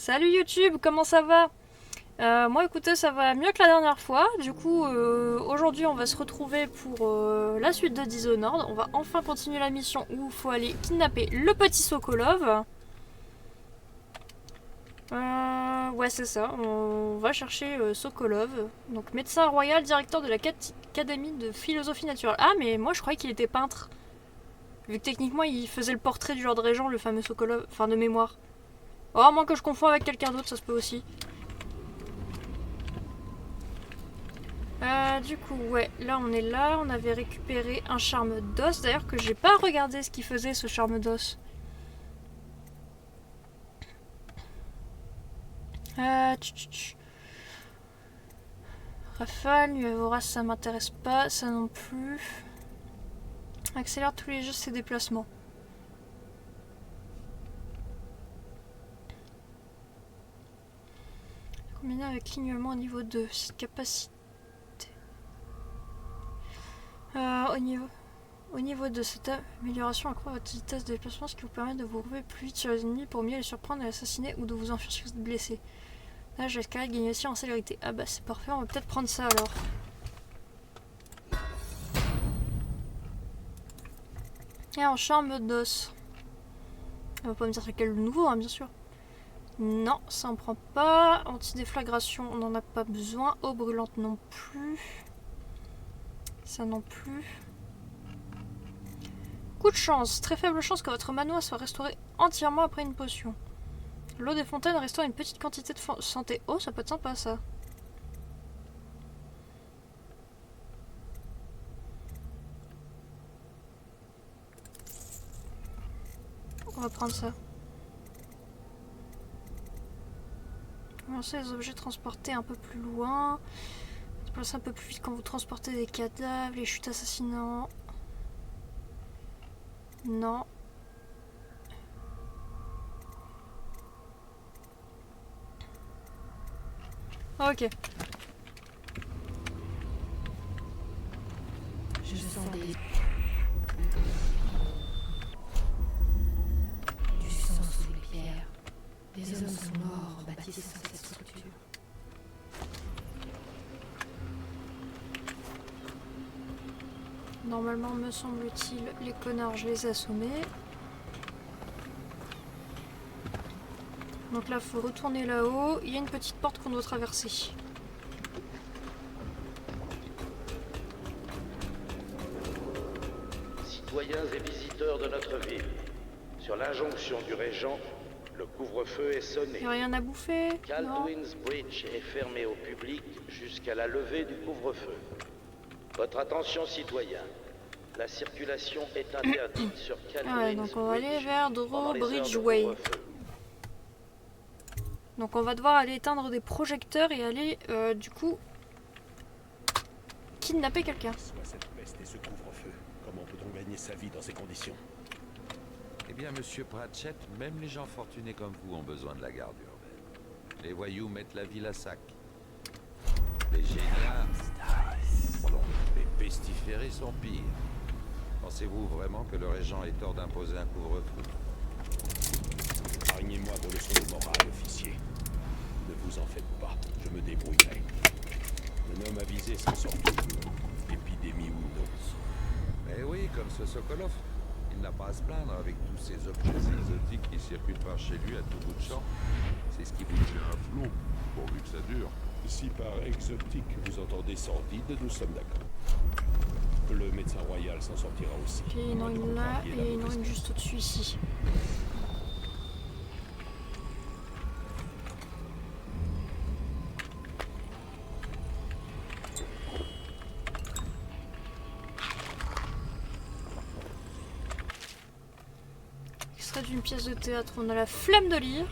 Salut YouTube, comment ça va? Moi écoutez, ça va mieux que la dernière fois. Du coup, aujourd'hui on va se retrouver pour la suite de Dishonored. On va enfin continuer la mission où il faut aller kidnapper le petit Sokolov. Ouais c'est ça, on va chercher Sokolov. Donc médecin royal, directeur de l'Académie de philosophie naturelle. Ah mais moi je croyais qu'il était peintre. Vu que techniquement il faisait le portrait du Lord Régent, le fameux Sokolov, enfin de mémoire. Oh, à moins que je confonds avec quelqu'un d'autre, ça se peut aussi. Du coup, ouais, là on est là, on avait récupéré un charme d'os, d'ailleurs que j'ai pas regardé ce qu'il faisait ce charme d'os. Rafale, nuée vorace ça m'intéresse pas, ça non plus. Accélère tous les gestes et déplacements. Combiné avec clignement au niveau 2, cette capacité. Au niveau de cette amélioration, accroît votre vitesse de déplacement, ce qui vous permet de vous retrouver plus vite sur les ennemis pour mieux les surprendre et assassiner ou de vous enfuir si vous êtes blessé. Là, j'escalade, gagne aussi en célérité. Ah bah c'est parfait, on va peut-être prendre ça alors. Et un charme d'os. On va pas me dire lequel le nouveau, hein, bien sûr. Non, ça on prend pas. Anti-déflagration, on n'en a pas besoin. Eau brûlante non plus. Ça non plus. Coup de chance. Très faible chance que votre manoir soit restauré entièrement après une potion. L'eau des fontaines restaure une petite quantité de santé. Oh, ça peut être sympa ça. On va prendre ça. Lancer les objets transportés un peu plus loin. Déplacer un peu plus vite quand vous transportez des cadavres, les chutes assassinants. Non. Ok. Je sens du sang sous les pierres. Des hommes sont morts en bâtissant cette structure. Normalement, me semble-t-il, les connards, je les ai assommés. Donc là, il faut retourner là-haut. Il y a une petite porte qu'on doit traverser. Citoyens et visiteurs de notre ville, sur l'injonction du régent, le couvre-feu est sonné. Il n'y a rien à bouffer? Non. Kaldwin's Bridge est fermé au public jusqu'à la levée du couvre-feu. Votre attention, citoyens. La circulation est interdite sur Kaldwin's Ah ouais, donc on va aller Bridge vers pendant les heures de Drawbridge-Way. couvre-feu. Donc on va devoir aller éteindre des projecteurs et aller, du coup, kidnapper quelqu'un. Soit cette peste et ce couvre-feu. Comment peut-on gagner sa vie dans ces conditions? Eh bien, monsieur Pratchett, même les gens fortunés comme vous ont besoin de la garde urbaine. Les voyous mettent la ville à sac. Les géniaux... Pardon, les pestiférés sont pires. Pensez-vous vraiment que le régent ait tort d'imposer un couvre-feu? Épargnez-moi vos leçons de morale, officier. Ne vous en faites pas, je me débrouillerai. Un homme avisé s'en sort toujours, épidémie ou non. Eh oui, comme ce Sokolov. Il n'a pas à se plaindre avec tous ces objets exotiques qui circulent par chez lui à tout bout de champ. C'est ce qui vous tient à flot, pourvu que ça dure. Si par exotique vous entendez sordide, nous sommes d'accord. Le médecin royal s'en sortira aussi. Puis il y en a une là et il y en a une juste au-dessus ici. Extrait d'une pièce de théâtre, on a la flemme de lire.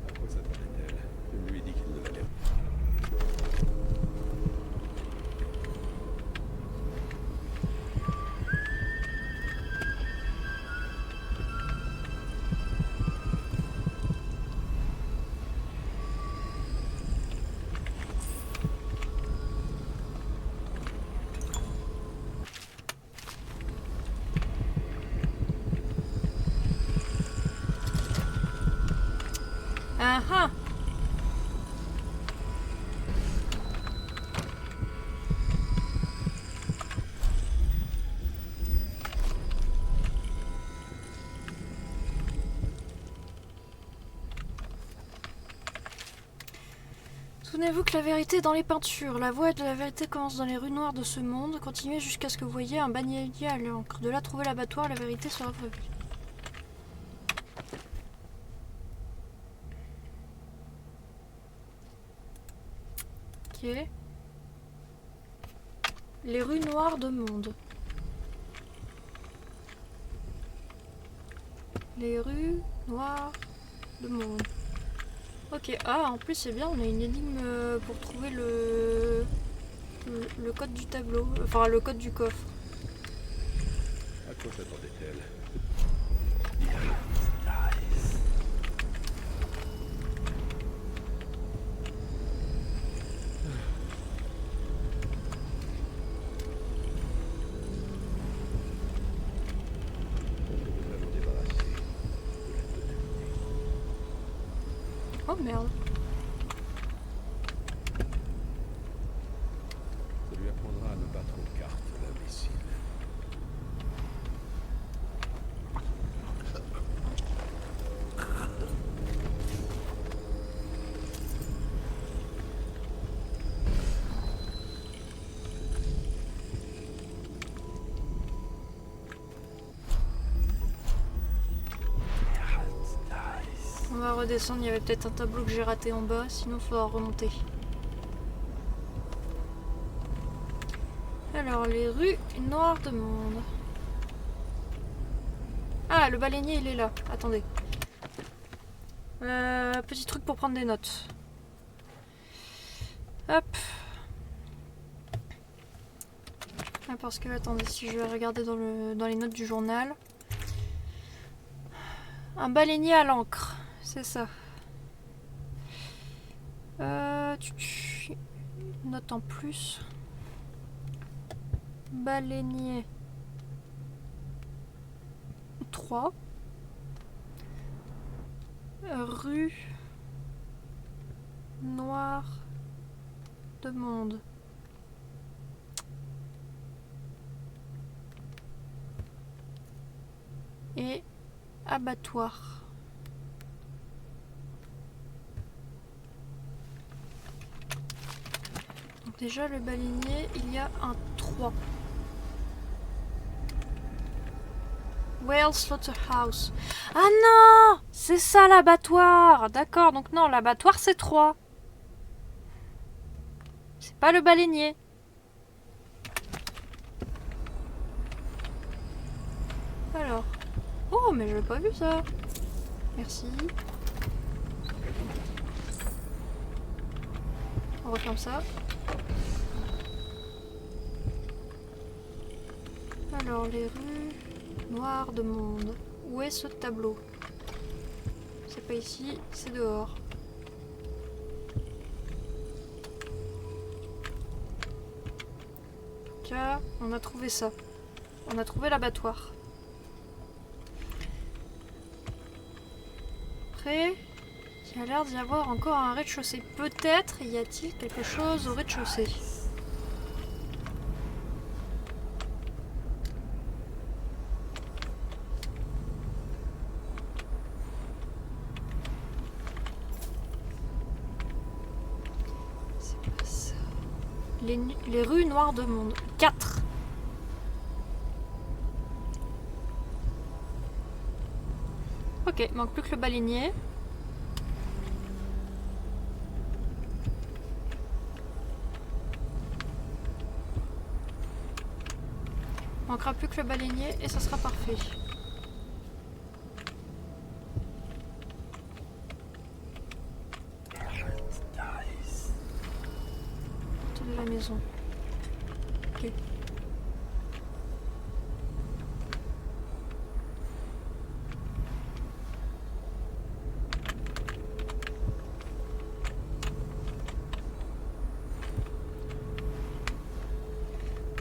À quoi s'attendait-elle? Je lui ai dit qu'il ne l'allait. Ah ah. Souvenez-vous que la vérité est dans les peintures. La voie de la vérité commence dans les rues noires de ce monde. Continuez jusqu'à ce que vous voyez un bannier à l'encre. De là, trouvez l'abattoir et la vérité sera révélée. Ok. Les rues noires de monde. Les rues noires de monde. Ok, ah en plus c'est bien, on a une énigme pour trouver le code du tableau, enfin le code du coffre. À quoi s'attendait-elle? On devrait vous débarrasser de la totalité. Oh merde. Ça lui apprendra à ne pas trop de cartes, l'imbécile. On va redescendre, il y avait peut-être un tableau que j'ai raté en bas, sinon il faudra remonter. Alors, les rues noires de monde. Ah, le baleinier il est là, attendez. Petit truc pour prendre des notes. Hop. Ah, parce que, attendez, si je vais regarder dans les notes du journal. Un baleinier à l'encre, c'est ça. Note en plus. Baleinier 3. Rue noire de monde. Et abattoir. Donc déjà le baleinier, il y a un 3. Whale Slaughterhouse. Ah non! C'est ça l'abattoir! D'accord, donc non, l'abattoir c'est 3. C'est pas le baleinier. Alors. Oh, mais je l'ai pas vu ça. Merci. On referme ça. Alors, les rues noires de monde. Où est ce tableau? C'est pas ici, c'est dehors. Tiens, on a trouvé ça. On a trouvé l'abattoir. Après, il y a l'air d'y avoir encore un rez-de-chaussée. Peut-être y a-t-il quelque chose au rez-de-chaussée. C'est pas ça. Les rues noires de monde. 4. Ok, manque plus que le baleinier. Manquera plus que le baleinier et ça sera parfait. Porte de la maison. Ok.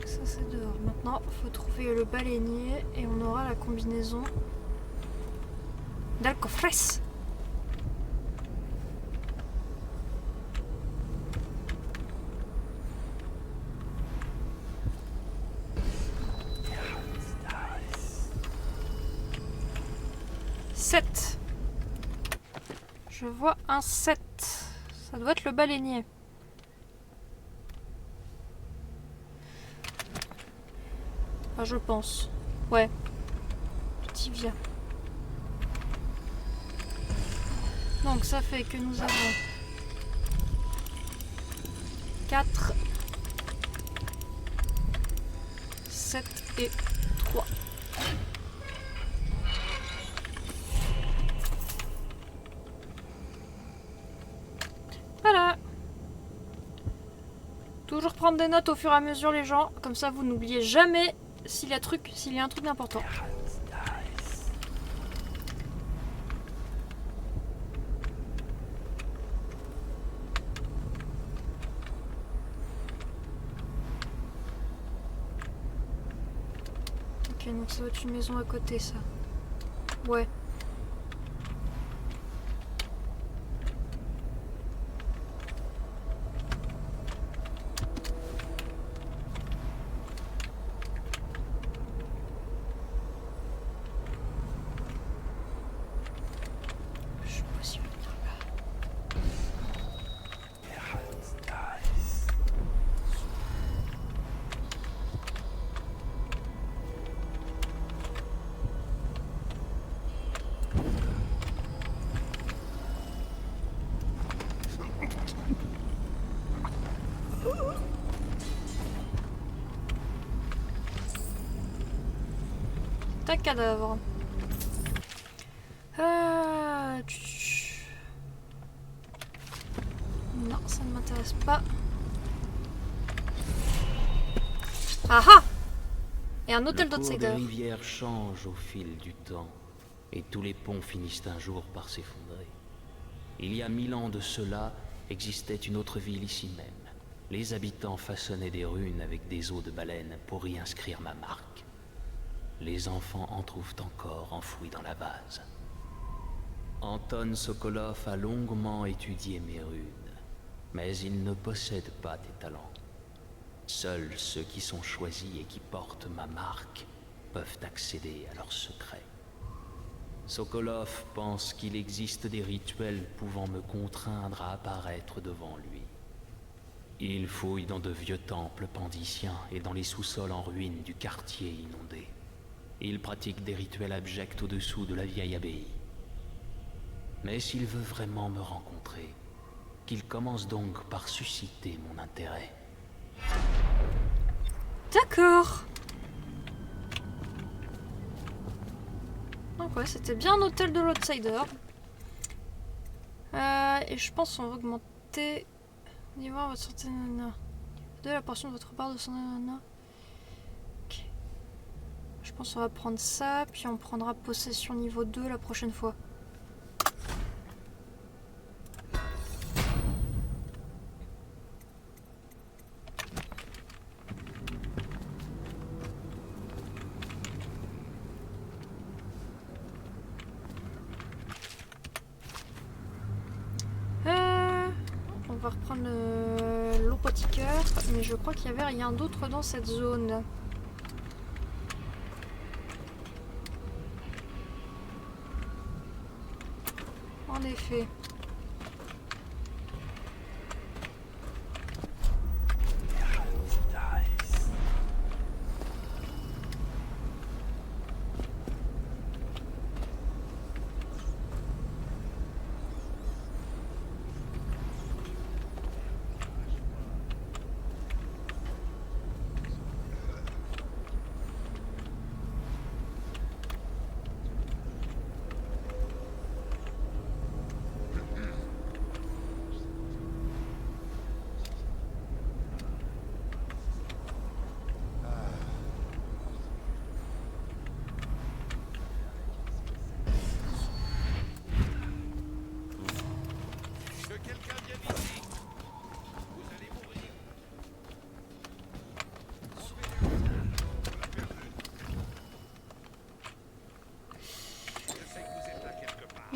Ça c'est dehors. Maintenant, faut trouver le baleinier et on aura la combinaison d'Alcofres. 7. Je vois un 7. Ça doit être le baleinier. Enfin, je pense. Ouais. Petit via. Donc ça fait que nous avons 4, 7 et 3. Voilà. Toujours prendre des notes au fur et à mesure les gens, comme ça vous n'oubliez jamais s'il y a un truc d'important. Ok, donc ça va être une maison à côté ça. Ouais. Je suis pas sûre de là. Ta cadavre. Non, ça ne m'intéresse pas. Ah ah! Et un hôtel Le cours des d'Outsider. rivières change au fil du temps, et tous les ponts finissent un jour par s'effondrer. Il y a 1000 ans de cela, existait une autre ville ici même. Les habitants façonnaient des runes avec des os de baleine pour y inscrire ma marque. Les enfants en trouvent encore enfouis dans la vase. Anton Sokolov a longuement étudié mes runes, mais il ne possède pas des talents. Seuls ceux qui sont choisis et qui portent ma marque peuvent accéder à leurs secrets. Sokolov pense qu'il existe des rituels pouvant me contraindre à apparaître devant lui. Il fouille dans de vieux temples pandiciens et dans les sous-sols en ruine du quartier inondé. Il pratique des rituels abjects au-dessous de la vieille abbaye. Mais s'il veut vraiment me rencontrer, qu'il commence donc par susciter mon intérêt. D'accord. Donc ouais, c'était bien un hôtel de l'Outsider. Et je pense qu'on va augmenter... Niveau votre santé, nanana. De la portion de votre barre de santé, nanana. Ok. Je pense qu'on va prendre ça, puis on prendra possession niveau 2 la prochaine fois. On va reprendre l'apothicaire, mais je crois qu'il y avait rien d'autre dans cette zone. En effet.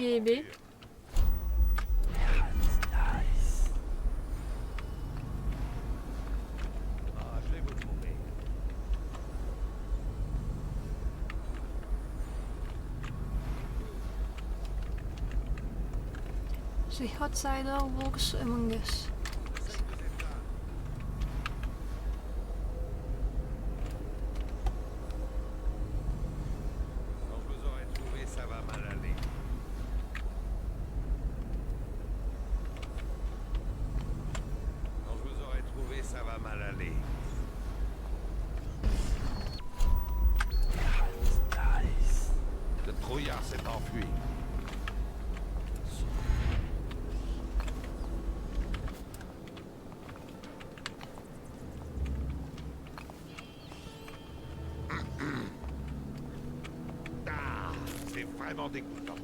Et B. The outsider walks among us. Quand je vous aurai trouvé, ça va mal aller. Quand je vous aurai trouvé, ça va mal aller. Le trouillard s'est enfui. Ah, c'est vraiment dégoûtant.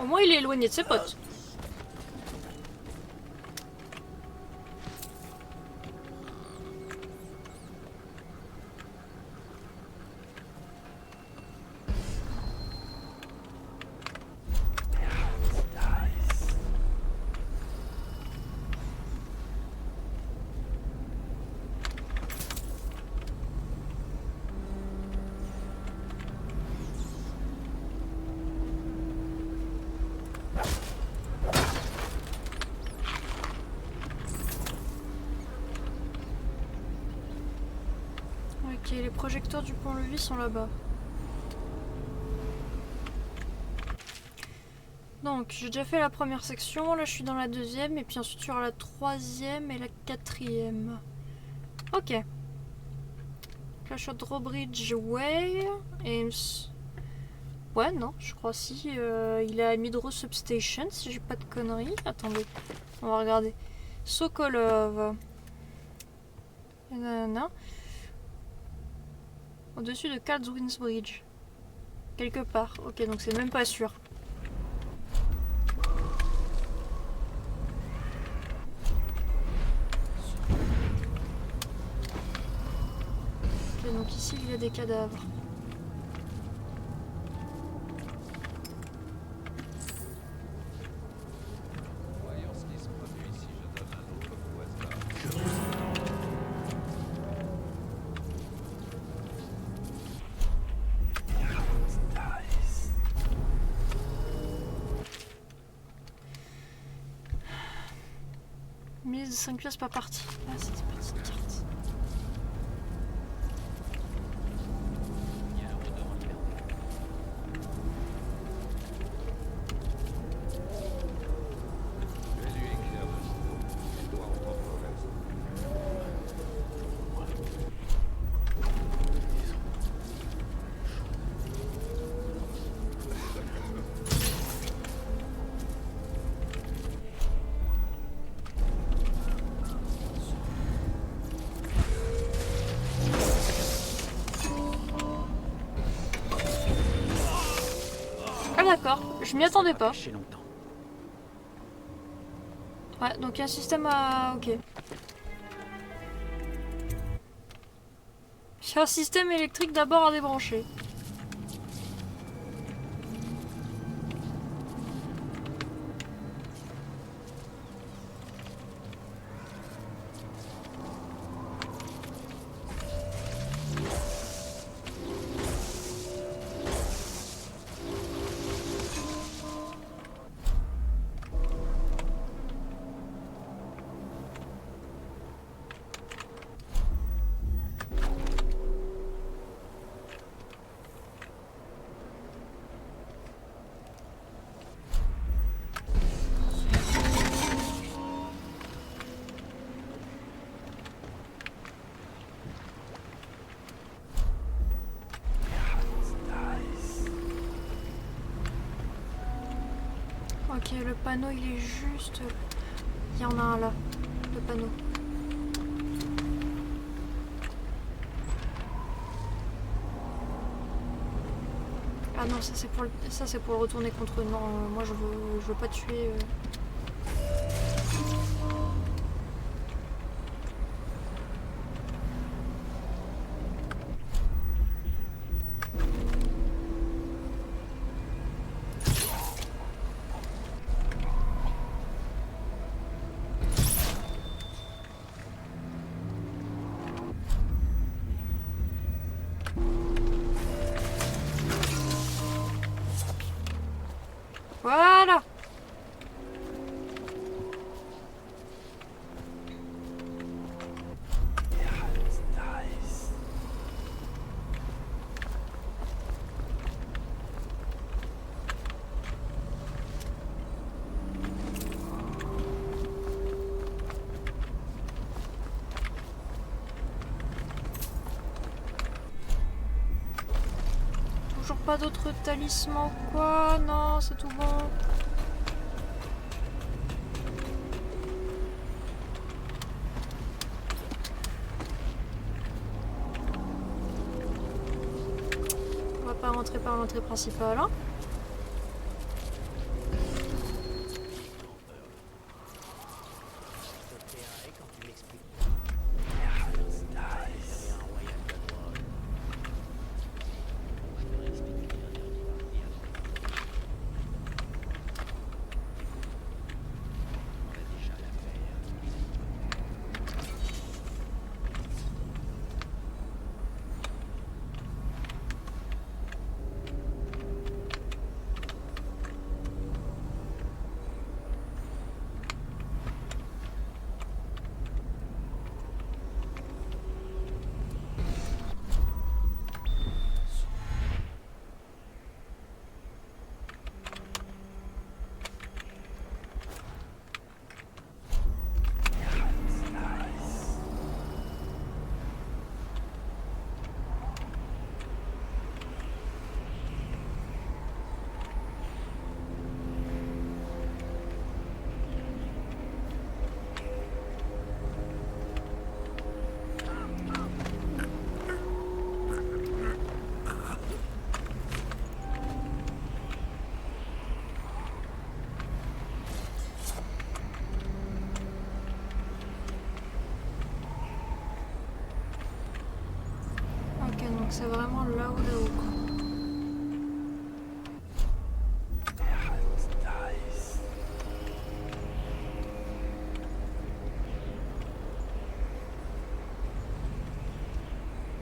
Au moins il est éloigné de ses potes. Ok, les projecteurs du pont-levis sont là-bas. Donc, j'ai déjà fait la première section, là je suis dans la deuxième, et puis ensuite il y aura la troisième et la quatrième. Ok. Clash of Drawbridge Way, Ames. Ouais, non, je crois si. Il est à Midro Substation, si j'ai pas de conneries. Attendez, on va regarder. Sokolov. Nanana. Au-dessus de Carlswin's Bridge. Quelque part. Ok, donc c'est même pas sûr. Ok, donc ici il y a des cadavres. Voyons ce qui se produit ici, je donne un autre coup à cela. Mise 5 pièces par partie. Ah, c'est des petites cartes. Je vais lui écrire de nouveau. Elle doit entendre le reste. Ah d'accord, je m'y attendais pas. Chez longtemps. Ouais, donc il y a un système à... Ok. Il y a un système électrique d'abord à débrancher. Ok, le panneau il est juste... Il y en a un là, le panneau. Ah non, ça c'est pour le retourner contre eux. Non, moi je veux pas tuer... toujours pas d'autres talismans quoi? Non, c'est tout bon. On va pas rentrer par l'entrée principale, hein. Donc c'est vraiment là-haut, là-haut quoi.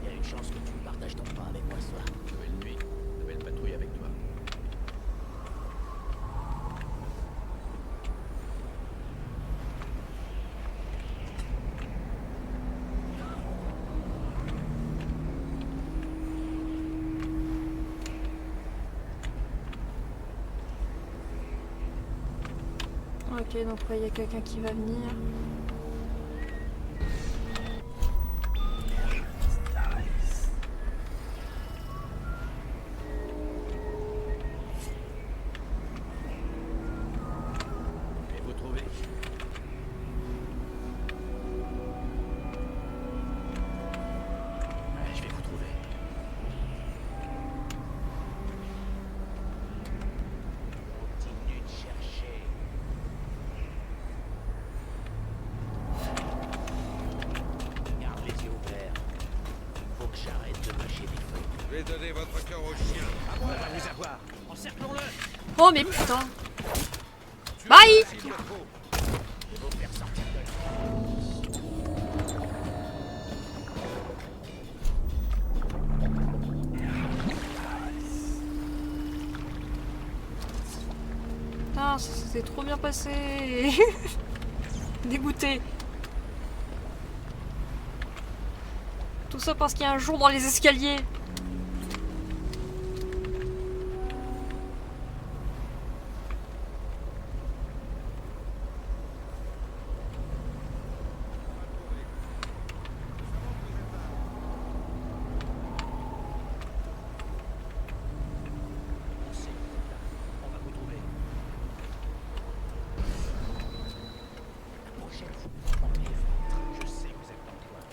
Il y a une chance que tu partages ton pain avec moi ce soir. Nouvelle nuit, nouvelle patrouille avec toi. Ok, donc il y a quelqu'un qui va venir. Et vous trouvez? Ouais, je vais vous trouver. Continue de chercher. Garde les yeux ouverts. Faut que j'arrête de mâcher des feuilles. Je vais donner votre cœur au chien. On va vous avoir. Encerclons-le. Oh mais putain. Bye. S'il le faut. Je vais vous faire sortir de là. Putain, ça s'est trop bien passé. Dégoûté. Tout ça parce qu'il y a un jour dans les escaliers. On va vous trouver. La prochaine fois, on est. Je sais que vous êtes dans le coin.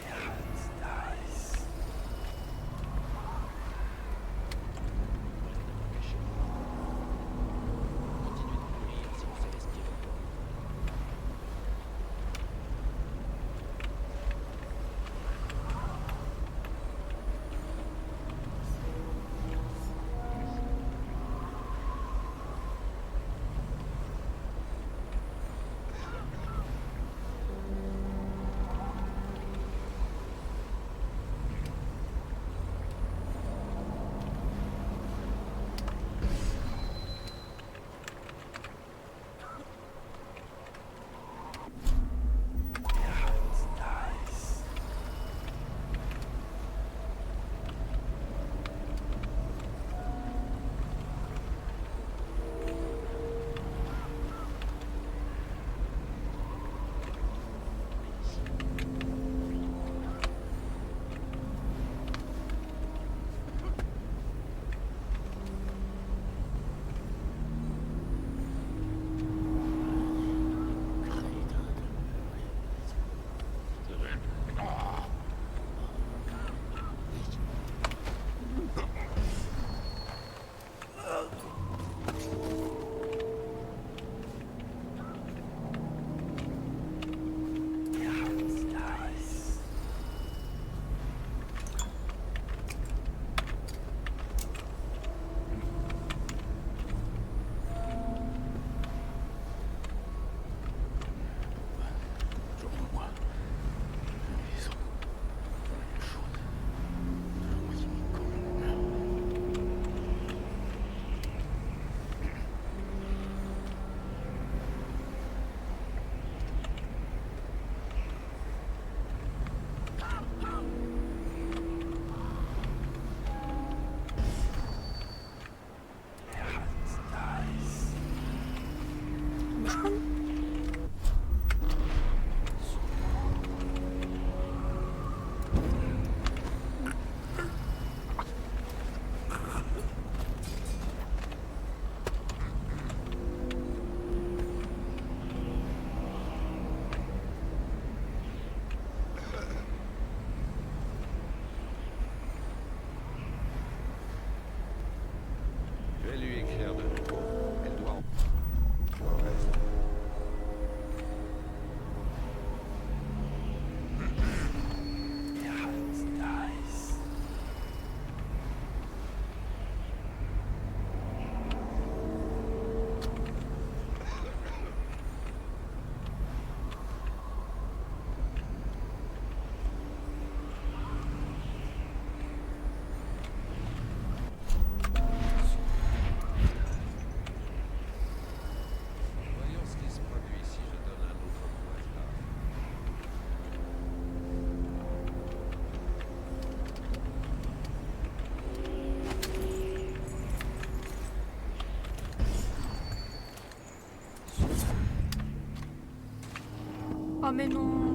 Oh mais non.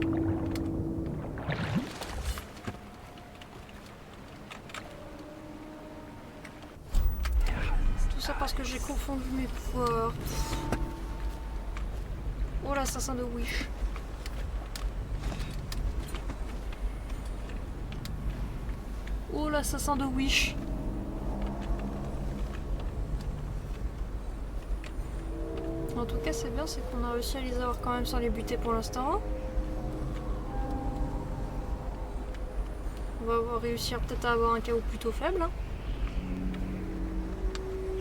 Tout ça parce que j'ai confondu mes pouvoirs. Oh l'assassin de Wish. Oh l'assassin de Wish. En tout cas c'est bien, c'est qu'on a réussi à les avoir quand même sans les buter pour l'instant. On va réussir peut-être à avoir un KO plutôt faible. Hein.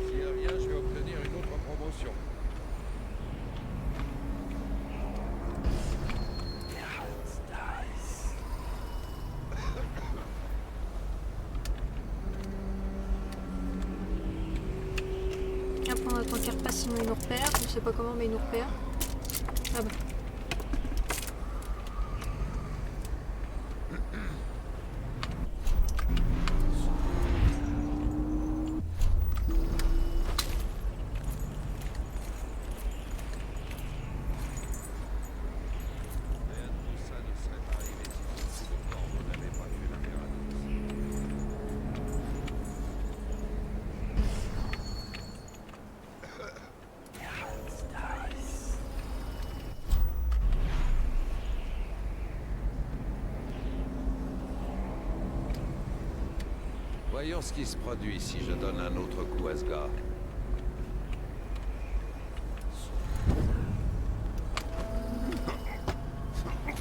S'il revient, je vais obtenir une autre promotion. Après on attend qu'il repasse sinon il nous repère. Je sais pas comment mais il nous repère. Ah bah. Rien de tout ça ne serait arrivé si ce coup de corbeau n'avait pas tué l'impératrice. Voyons ce qui se produit si je donne un autre coup à ce gars.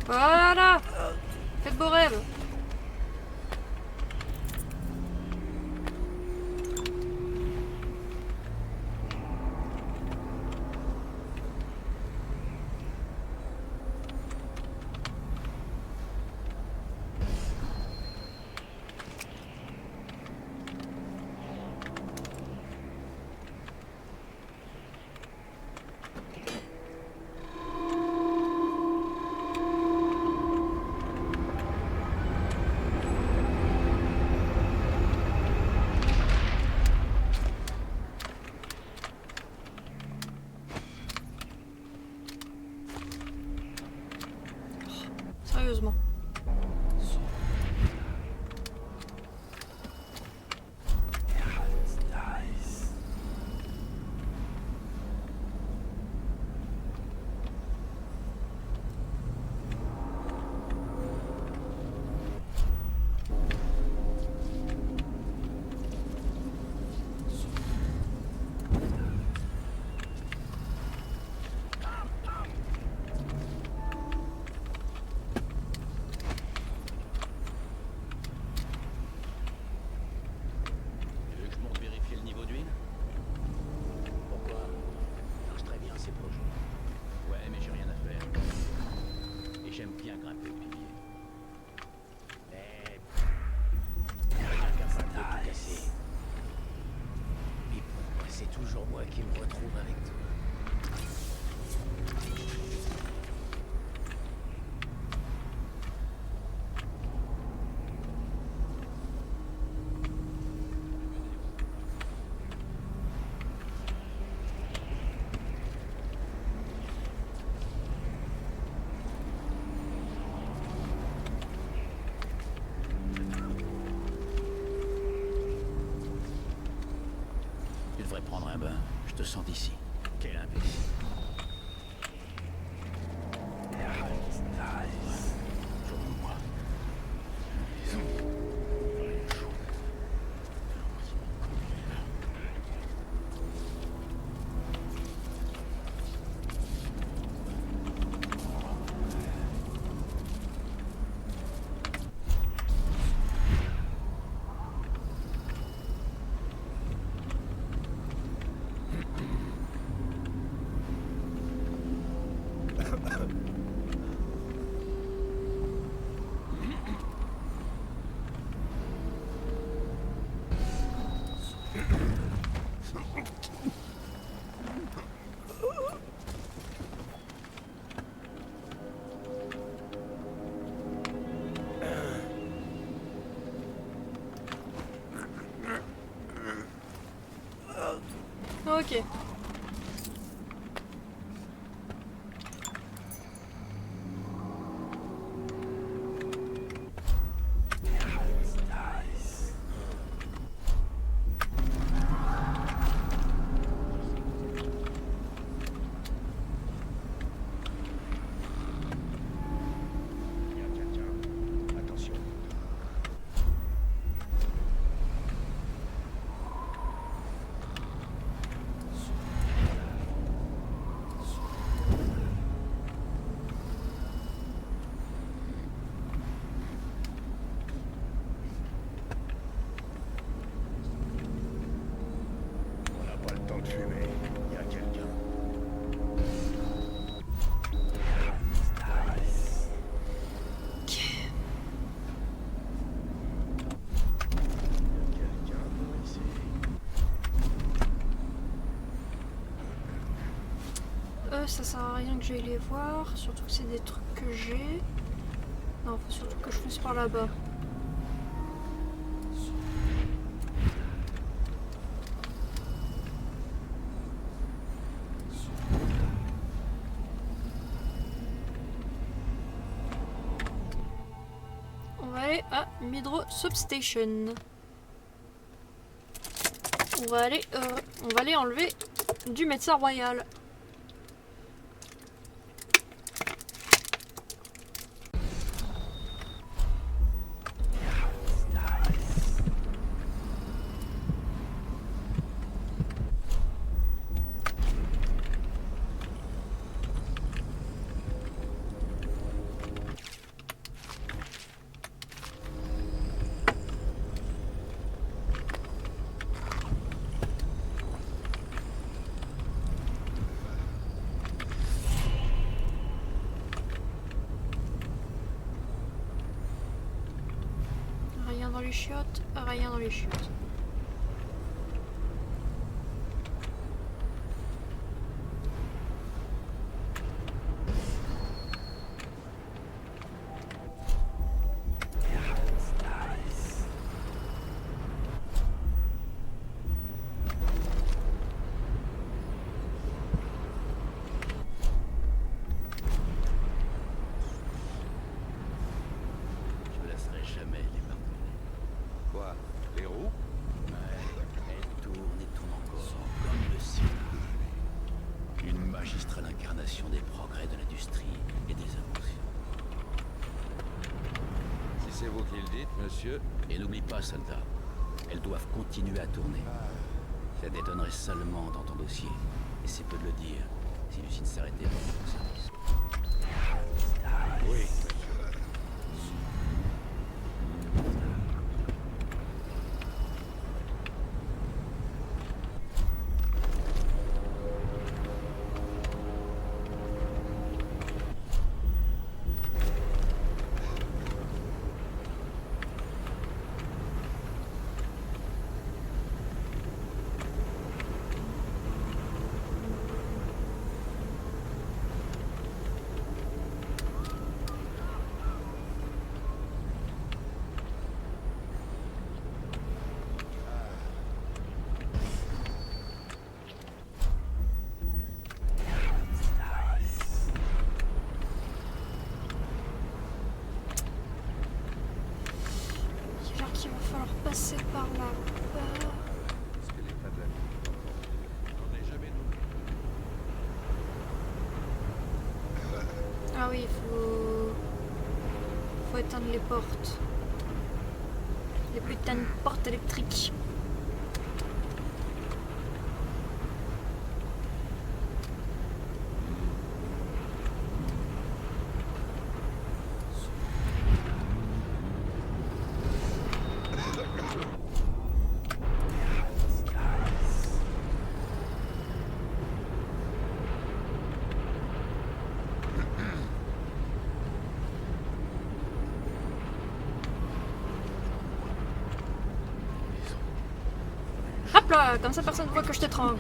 Voilà. Faites beaux rêves. Sérieusement. Tu veux que je monte vérifier le niveau d'huile? Pourquoi? Ça marche très bien, c'est proche. Ouais, mais j'ai rien à faire. Et j'aime bien grimper au pilier. Mais... incapable de tout casser. Mais pourquoi c'est toujours moi qui me retrouve avec toi? Tu devrais prendre un bain. Je te sens d'ici. Quel imbécile. Moi. Ok. de fumée. Il y a quelqu'un. Quelqu'un par ici. Ça sert à rien que j'aille les voir, surtout que c'est des trucs que j'ai. Non, faut surtout que je fonce par là-bas. On va aller à Midro Substation. On va aller enlever du médecin royal. Rien dans les chiottes, rien dans les chiottes. Je me laisserai jamais les pardonner. Quoi? Les roues? Elle tourne et tourne encore, comme le ciel. Une magistrale incarnation des progrès de l'industrie et des inventions. Si c'est vous qui le dites, monsieur. Et n'oublie pas, soldat, elles doivent continuer à tourner. Ça détonnerait seulement dans ton dossier. Et c'est peu de le dire, si l'usine s'arrêtait pour ton service. Oui. C'est genre qu'il va falloir passer par là-bas. Parce que l'état de la vie, on n'est jamais nous. Ah oui, faut éteindre les portes. Les putains de portes électriques. Hop là, comme ça personne ne voit que je t'étrangle.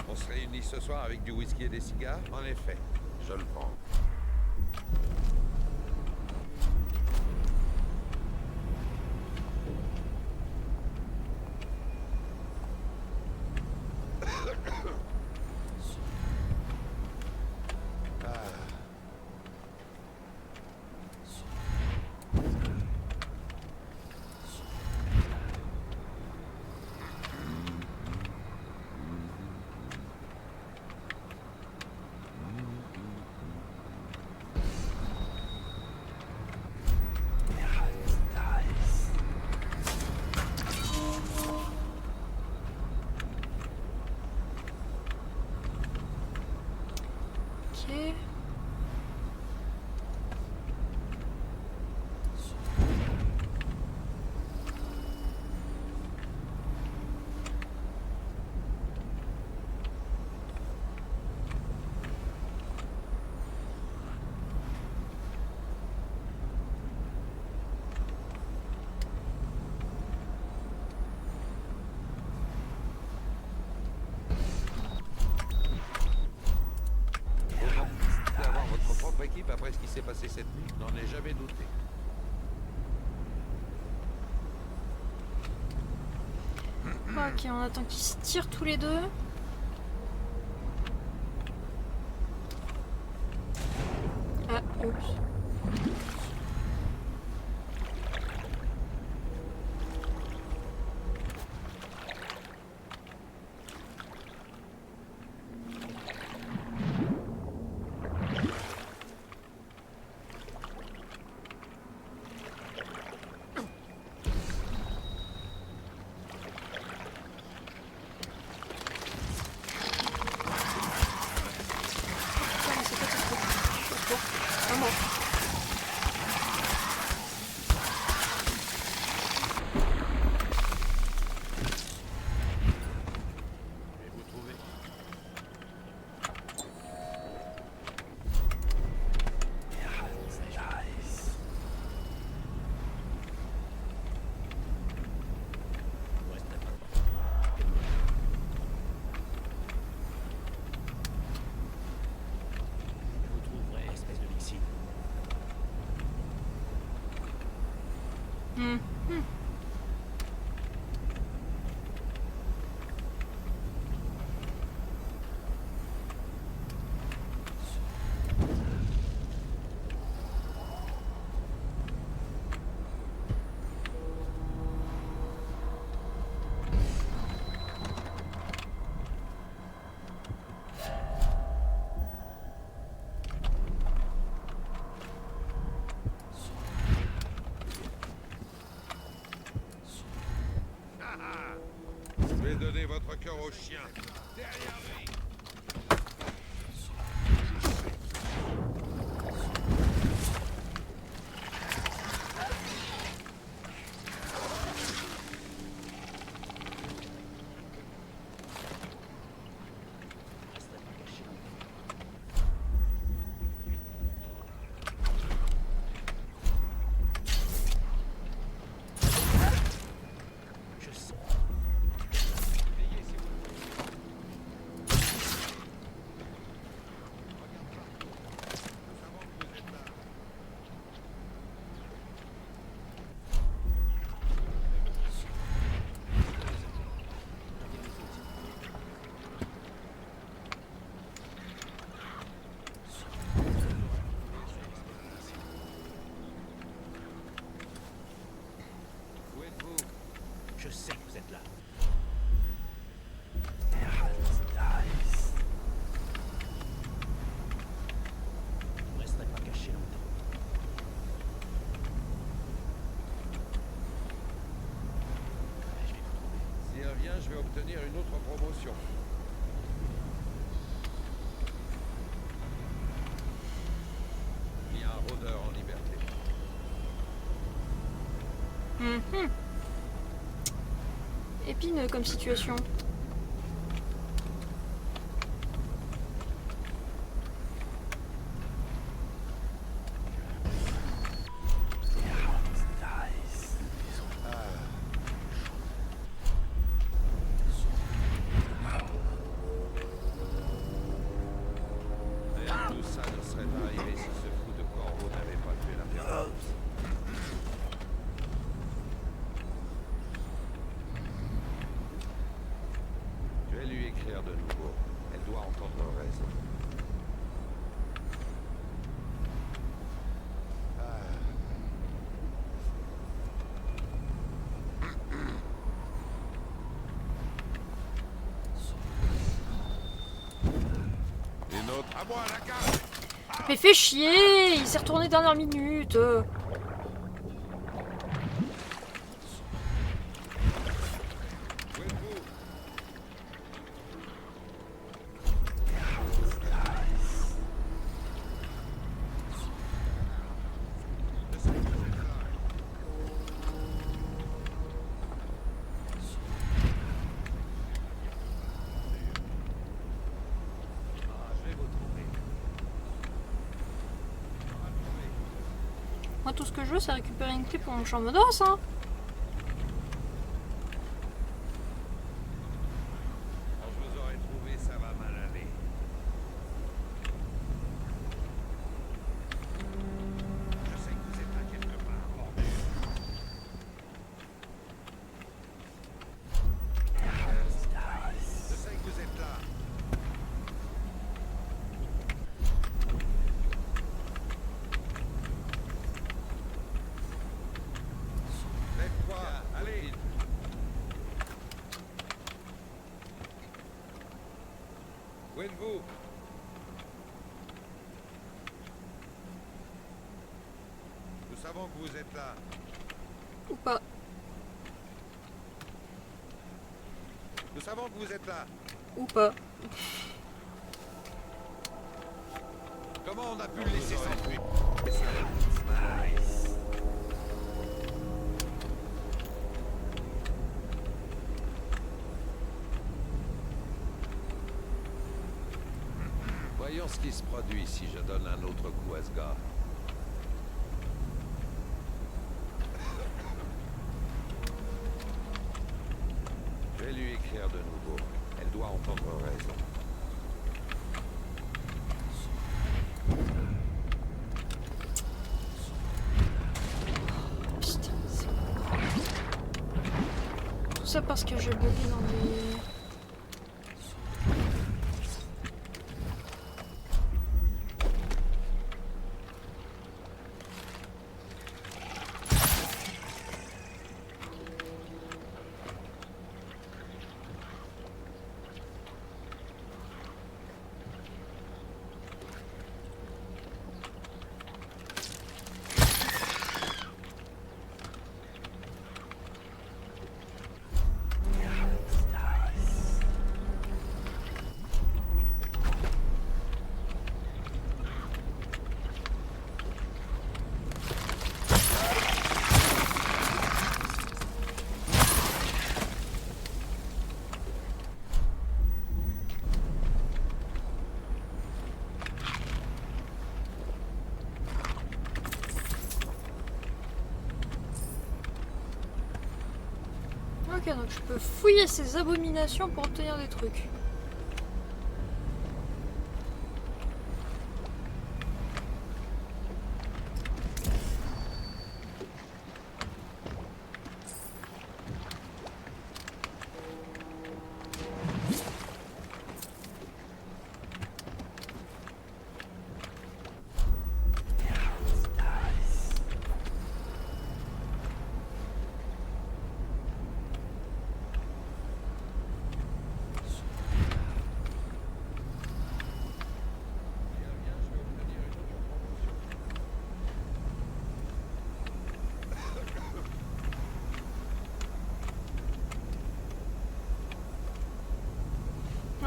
On se réunit ce soir avec du whisky et des cigares? En effet, je le prends. équipe après ce qui s'est passé cette nuit. N'en ai jamais douté. Ok, on attend qu'ils se tirent tous les deux. Ah, oups. Putain, mais c'est quoi ce truc? Au secours. Ah bon. Je vais vous trouver. Restez pas. Je vous trouverai, espèce de mixine. Hmm. Je vais donner votre cœur au chien. Derrière lui. Restez pas caché. Je sais. Où êtes-vous? Je sais que vous êtes là. Vous resterez pas caché longtemps. Mais je vais vous trouver. S'il revient, je vais obtenir une autre promotion. Il y a un rôdeur en liberté. Mhm. Épineux comme situation. Rien de tout ça ne serait arrivé si ce fou de corbeau n'avait pas tué l'impératrice. Je vais lui écrire de nouveau. Elle doit entendre raison. Une autre à moi, la carte. Mais fais chier! Il s'est retourné dernière minute. Où êtes-vous? Je sais que vous êtes là. Je vais vous trouver. Moi, tout ce que je veux, c'est récupérer une clé pour mon chambre d'os, hein. Quand je vous aurai trouvé, ça va mal aller. savons que vous êtes là. Ou pas. Nous savons que vous êtes là. Ou pas. Comment on a pu le laisser s'enfuir? Voyons ce qui se produit si je donne un autre coup à ce gars. Je vais lui écrire de nouveau. Elle doit entendre raison. Putain, c'est... Tout ça parce que j'ai bugué dans des... Ok, donc je peux fouiller ces abominations pour obtenir des trucs.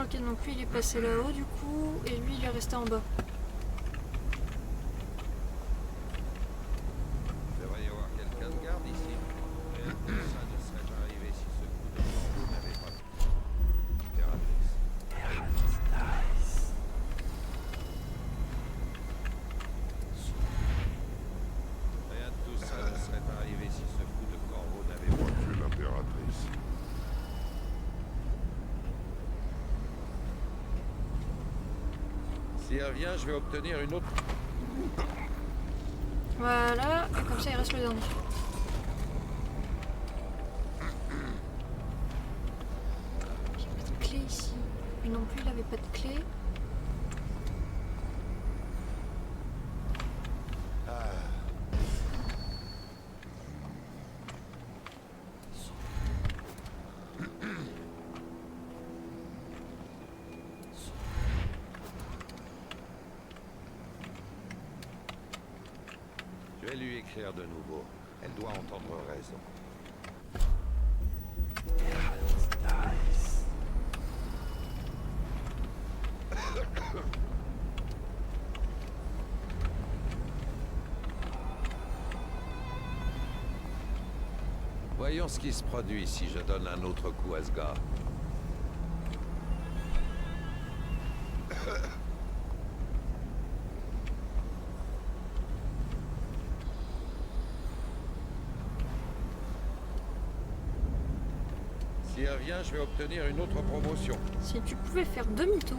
Ok, donc lui il est passé là-haut du coup, et lui il est resté en bas. Il devrait y avoir quelqu'un de garde ici. Mais ça ne serait pas arrivé si ce coup de corbeau n'avait pas... Impératrice. Rien de tout ça ne serait pas arrivé si ce coup de corbeau n'avait pas... Que l'impératrice. Si elle revient, je vais obtenir une autre... Voilà, et comme ça il reste le dernier. J'ai pas de clé ici. Lui non plus il avait pas de clé. Je vais lui écrire de nouveau. Elle doit entendre raison. Voyons ce qui se produit si je donne un autre coup à ce gars. Si elle revient, je vais obtenir une autre promotion. Si tu pouvais faire demi-tour.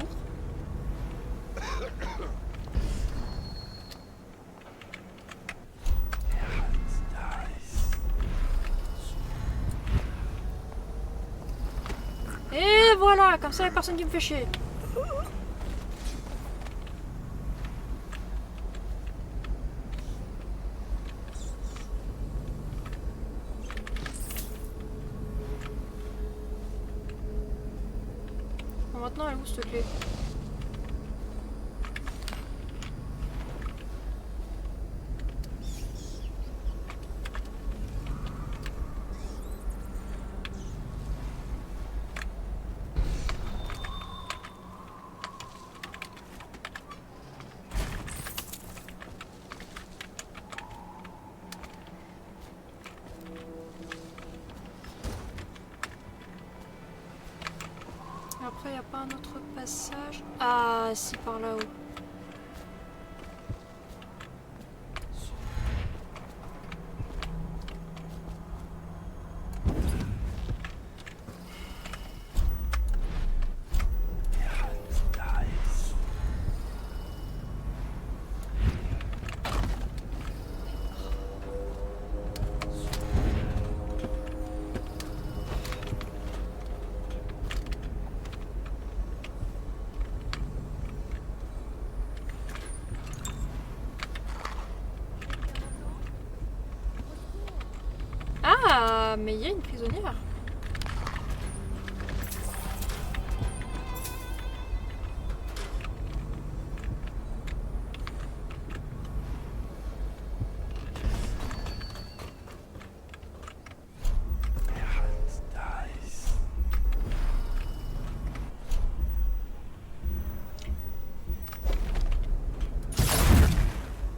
Et voilà, comme ça il y a personne qui me fait chier. Bon, maintenant elle est où cette clé? Après, y a pas un autre passage. Ah, si, par là-haut. Ah, mais il y a une prisonnière.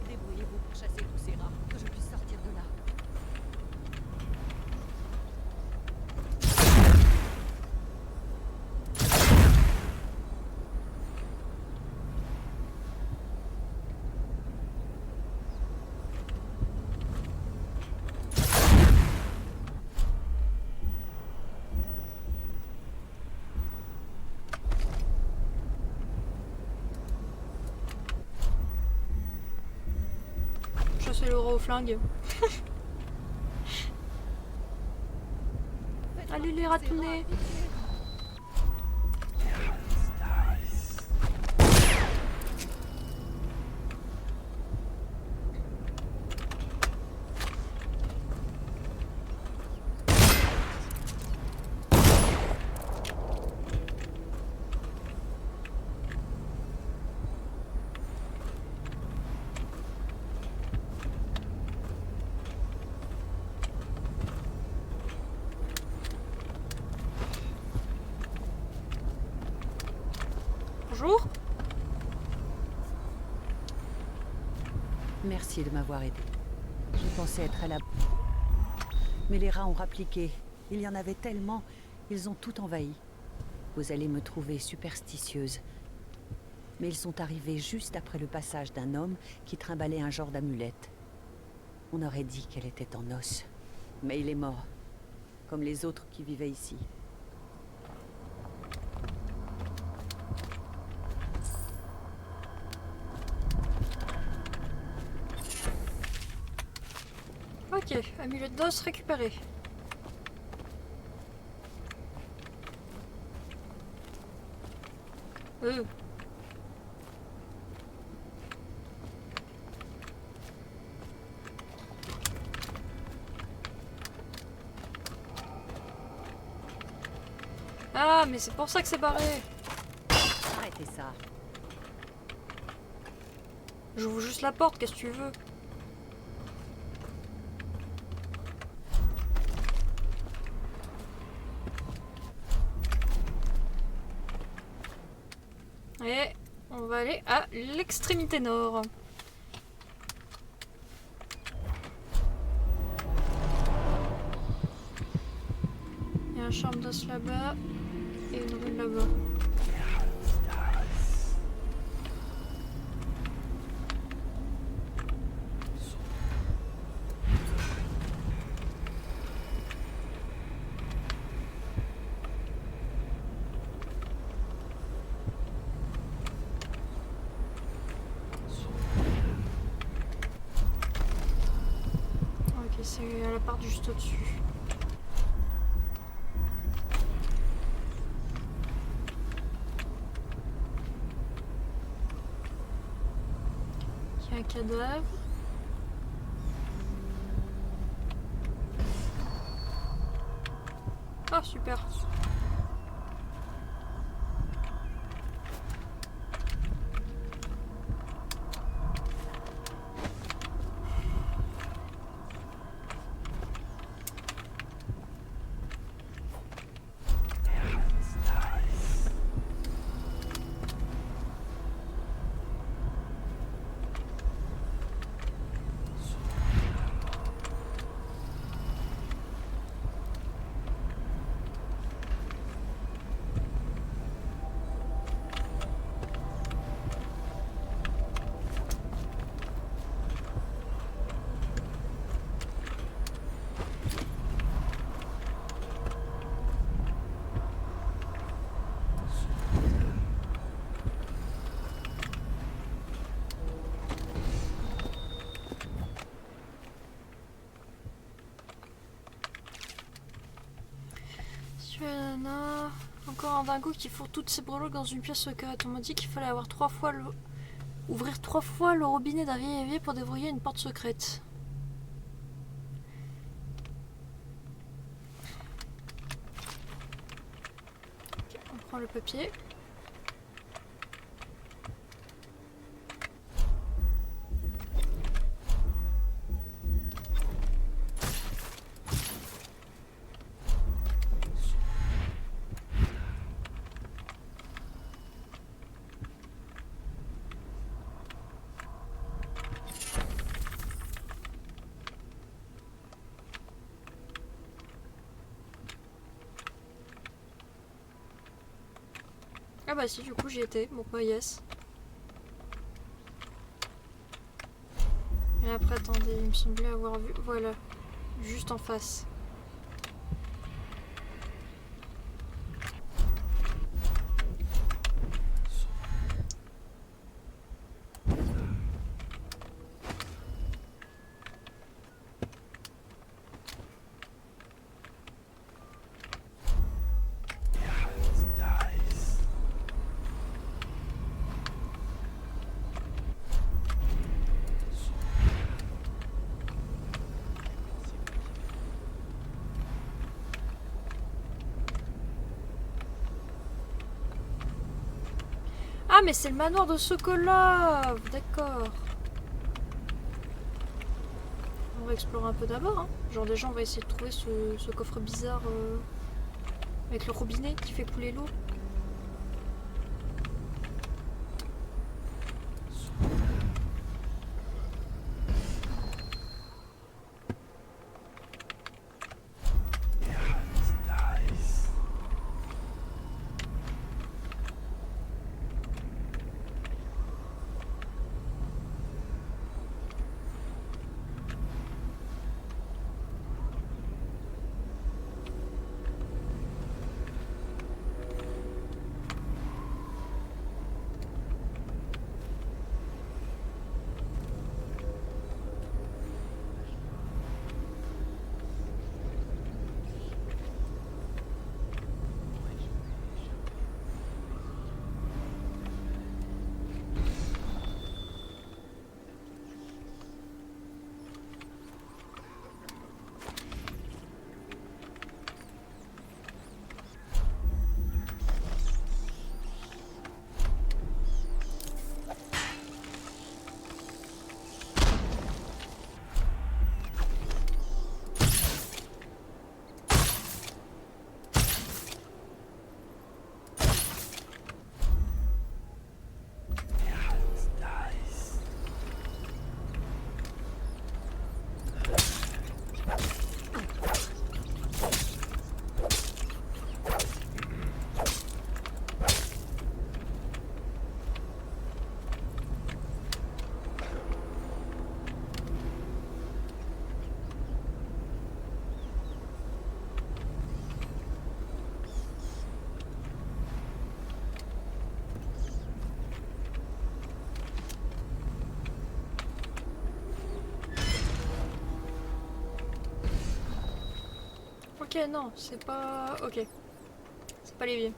Débrouillez-vous pour chasser tous ces rats, que je puisse sortir de là. Chasser le rat au flingue. Allez les ratounets. Bonjour. Merci de m'avoir aidé. Je pensais être à la... Mais les rats ont rappliqué. Il y en avait tellement, ils ont tout envahi. Vous allez me trouver superstitieuse. Mais ils sont arrivés juste après le passage d'un homme qui trimballait un genre d'amulette. On aurait dit qu'elle était en os. Mais il est mort. Comme les autres qui vivaient ici. Ok, amulette d'os récupérée. Ah, mais c'est pour ça que c'est barré. Arrêtez ça. J'ouvre juste la porte, qu'est-ce que tu veux? Et on va aller à l'extrémité nord. Il y a un charme d'os là-bas et une rune là-bas. Ok, c'est à la part juste au-dessus. Il y a un cadavre. Ah, super. un dingo qui fourre toutes ses breloques dans une pièce secrète. On m'a dit qu'il fallait avoir ouvrir 3 fois le robinet d'un vieil évier pour déverrouiller une porte secrète. Ok, on prend le papier. Ah bah si, du coup j'y étais. Bon bah yes. Et après, attendez, il me semblait avoir vu... Voilà. Juste en face. Ah mais c'est le manoir de Sokolov. D'accord. On va explorer un peu d'abord. Hein. Genre déjà on va essayer de trouver ce coffre bizarre avec le robinet qui fait couler l'eau. Ok, non, c'est pas... Ok. C'est pas l'évier.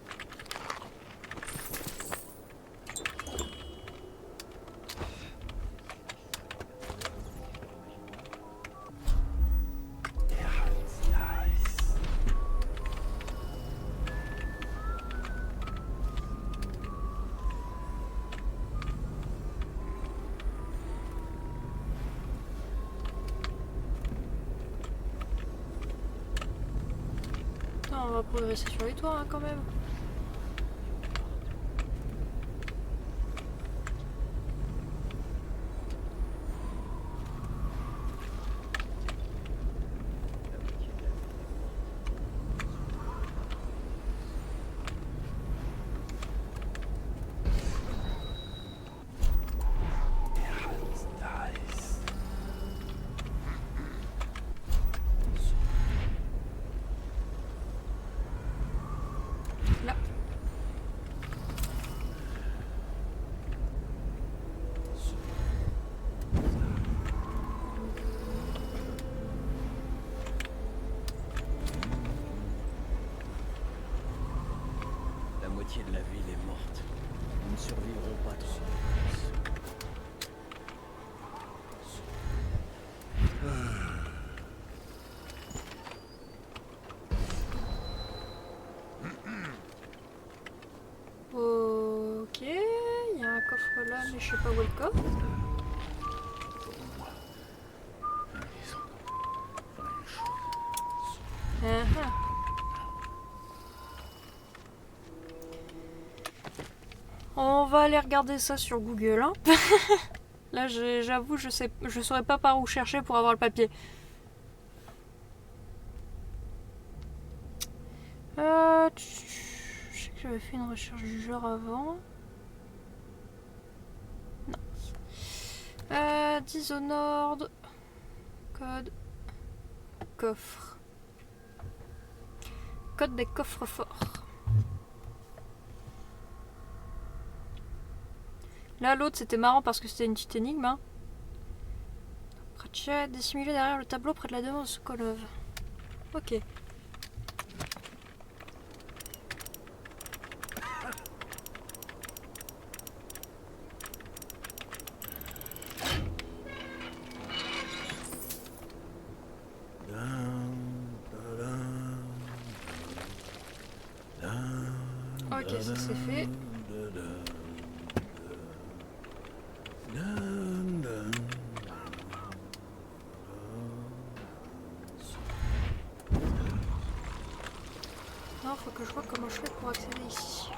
On va progresser sur les toits hein, quand même. D'accord. Ah. On va aller regarder ça sur Google. Hein. Là, j'avoue, je saurais pas par où chercher pour avoir le papier. Je sais que j'avais fait une recherche du genre avant. Non. Dishonored. Code. Coffre. Code des coffres forts. Là, l'autre, c'était marrant parce que c'était une petite énigme. Hein. Pratchett, dissimulé derrière le tableau près de la demeure de Sokolov. Ok. Ok, ça c'est fait. Non, faut que je vois comment je fais pour accéder ici.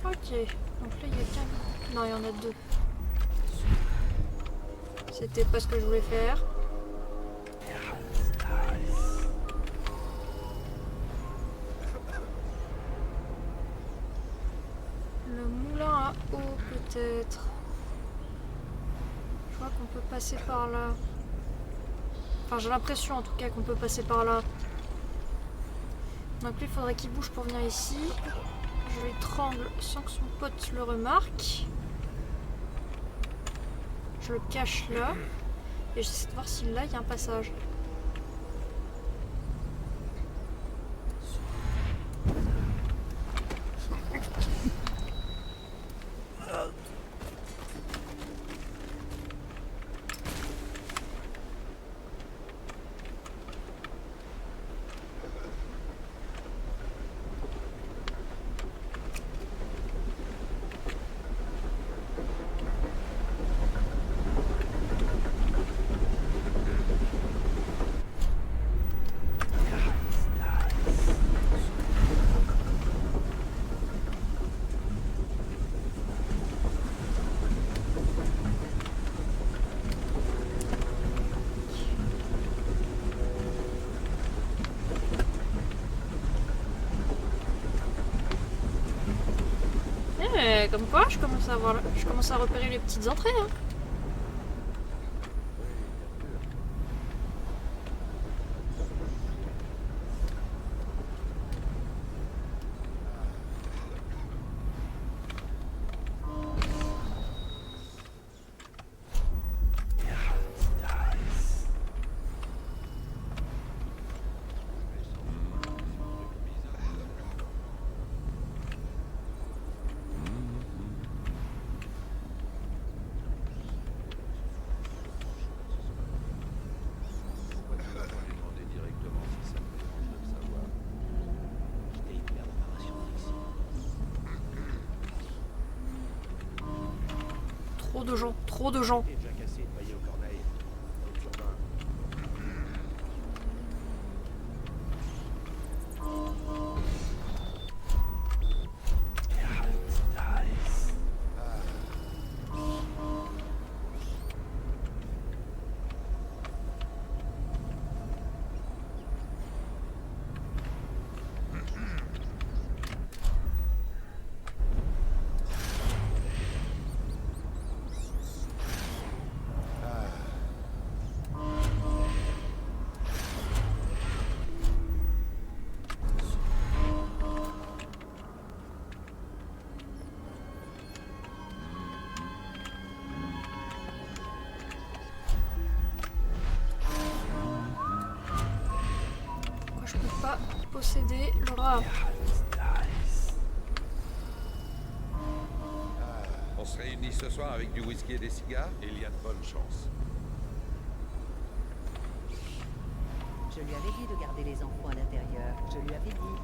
Ok, donc là il y a qu'un... Non, il y en a deux. C'était pas ce que je voulais faire. Le moulin à eau peut-être. Je crois qu'on peut passer par là. Enfin j'ai l'impression en tout cas qu'on peut passer par là. Donc lui il faudrait qu'il bouge pour venir ici. Je l'étrangle sans que son pote le remarque. Je le cache là. Et j'essaie de voir si là il y a un passage. Comme quoi, je commence à repérer les petites entrées. Hein. Trop de gens. posséder le rat. On se réunit ce soir avec du whisky et des cigares? Il y a de bonnes chances. Je lui avais dit de garder les enfants à l'intérieur. Je lui avais dit.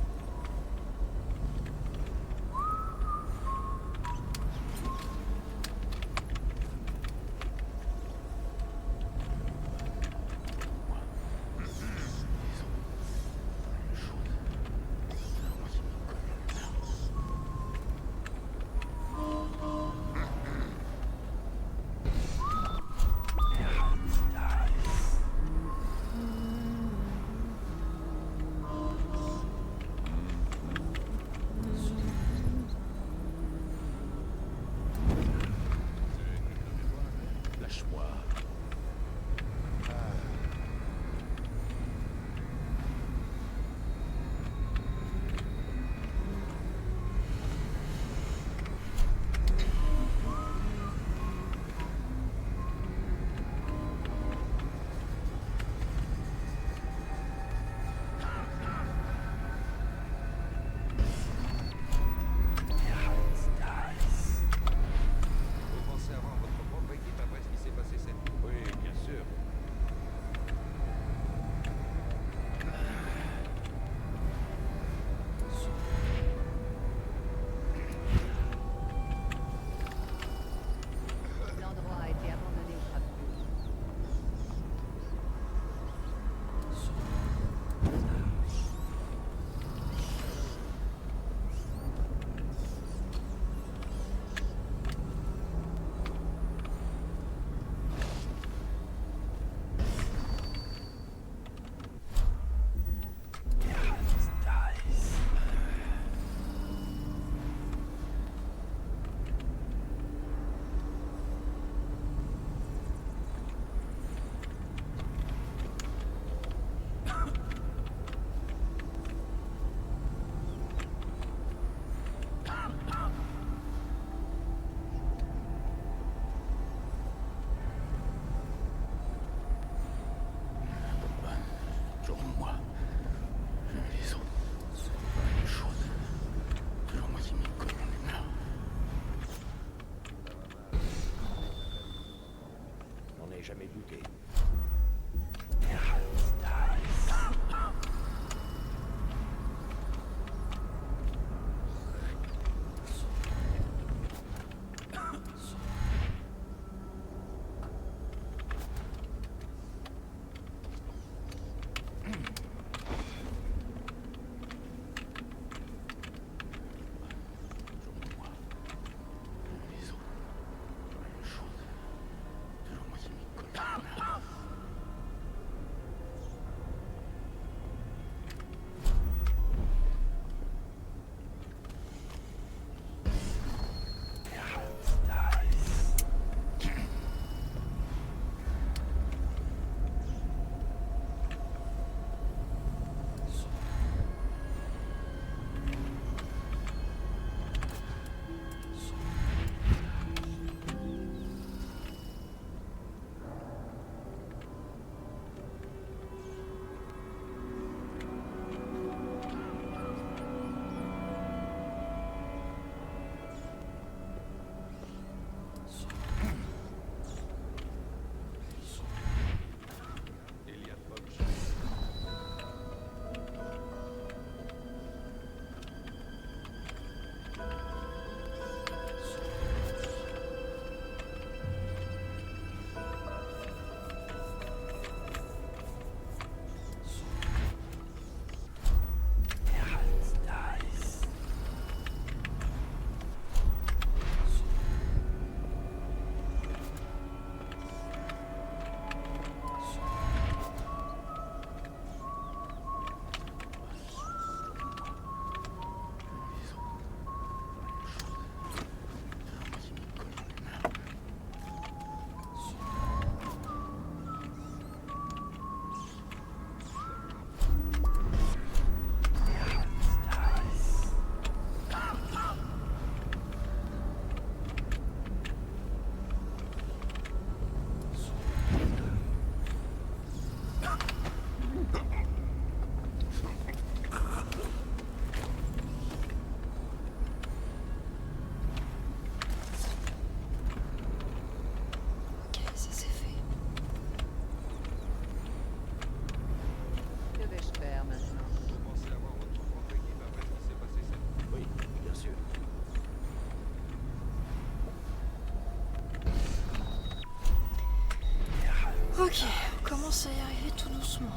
commence à y arriver tout doucement.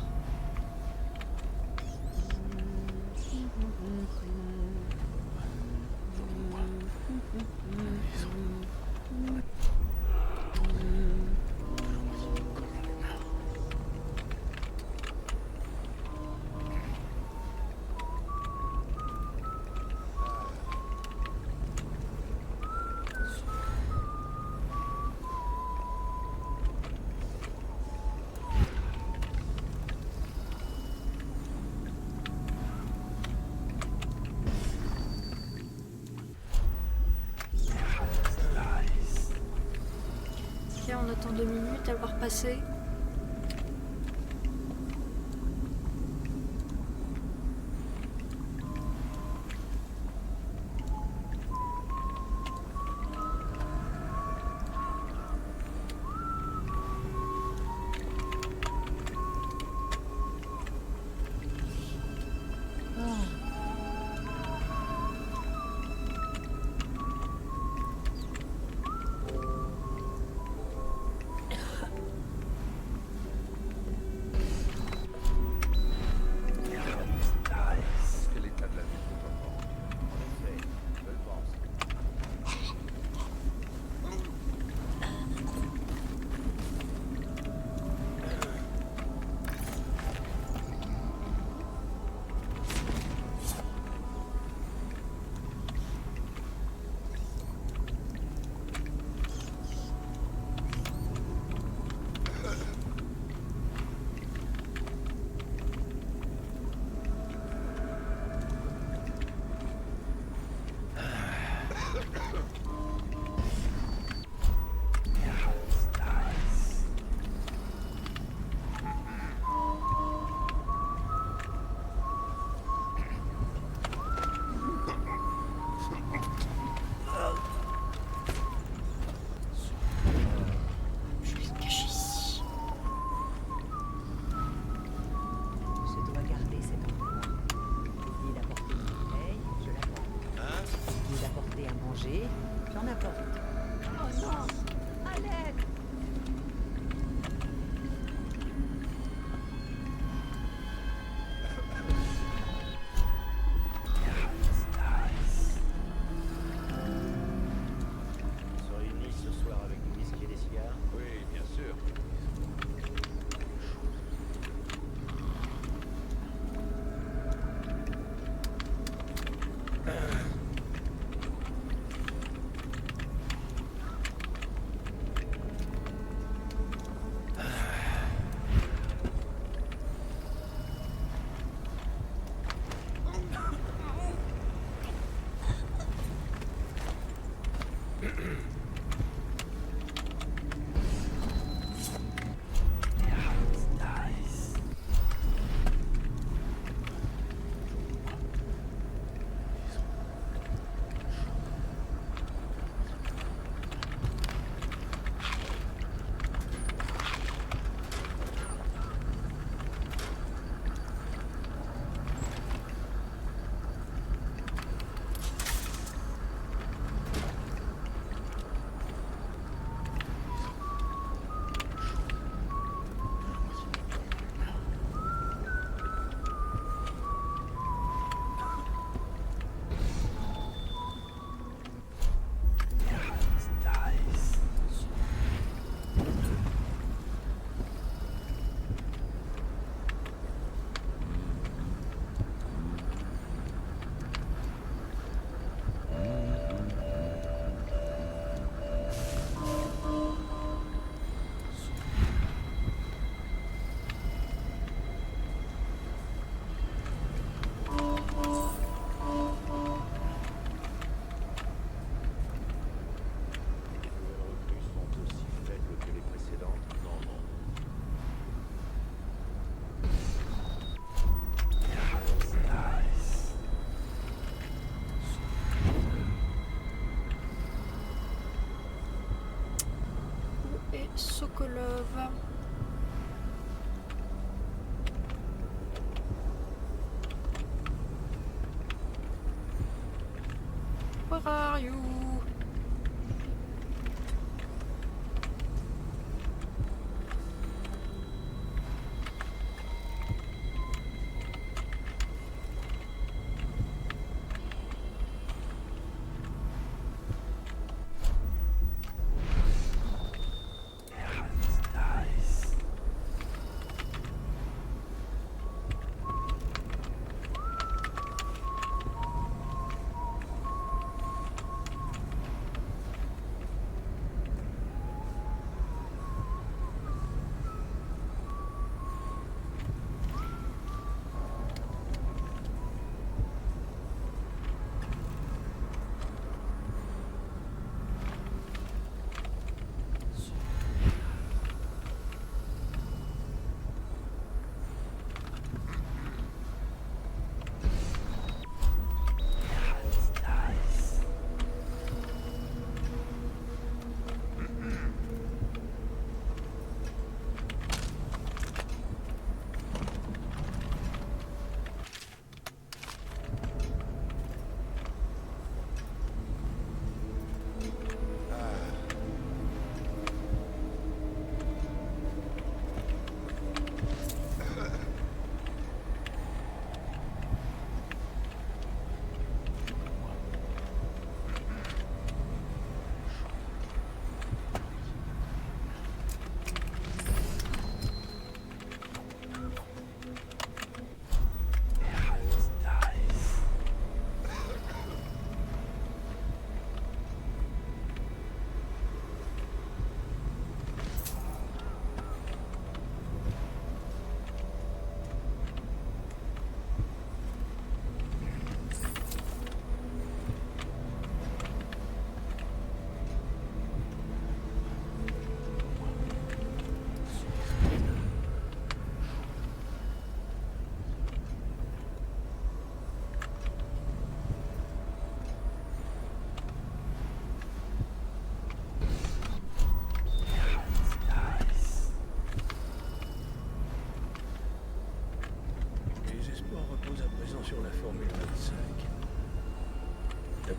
On attend 2 minutes à le voir passer. J'en apporte. Oh non! À l'aide! On se réunit ce soir avec du whisky et des cigares? Oui, bien sûr. Et Sokolov. Where are you?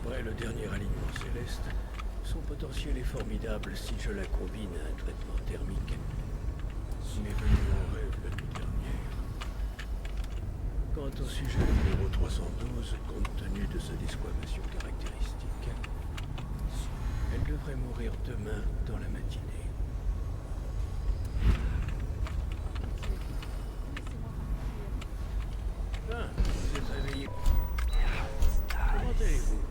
D'après le dernier alignement céleste, son potentiel est formidable si je la combine à un traitement thermique. Mais venu en rêve la nuit dernière. Quant au sujet numéro 312, compte tenu de sa disquamation caractéristique, elle devrait mourir demain dans la matinée. Ah, vous êtes réveillé. Comment allez-vous?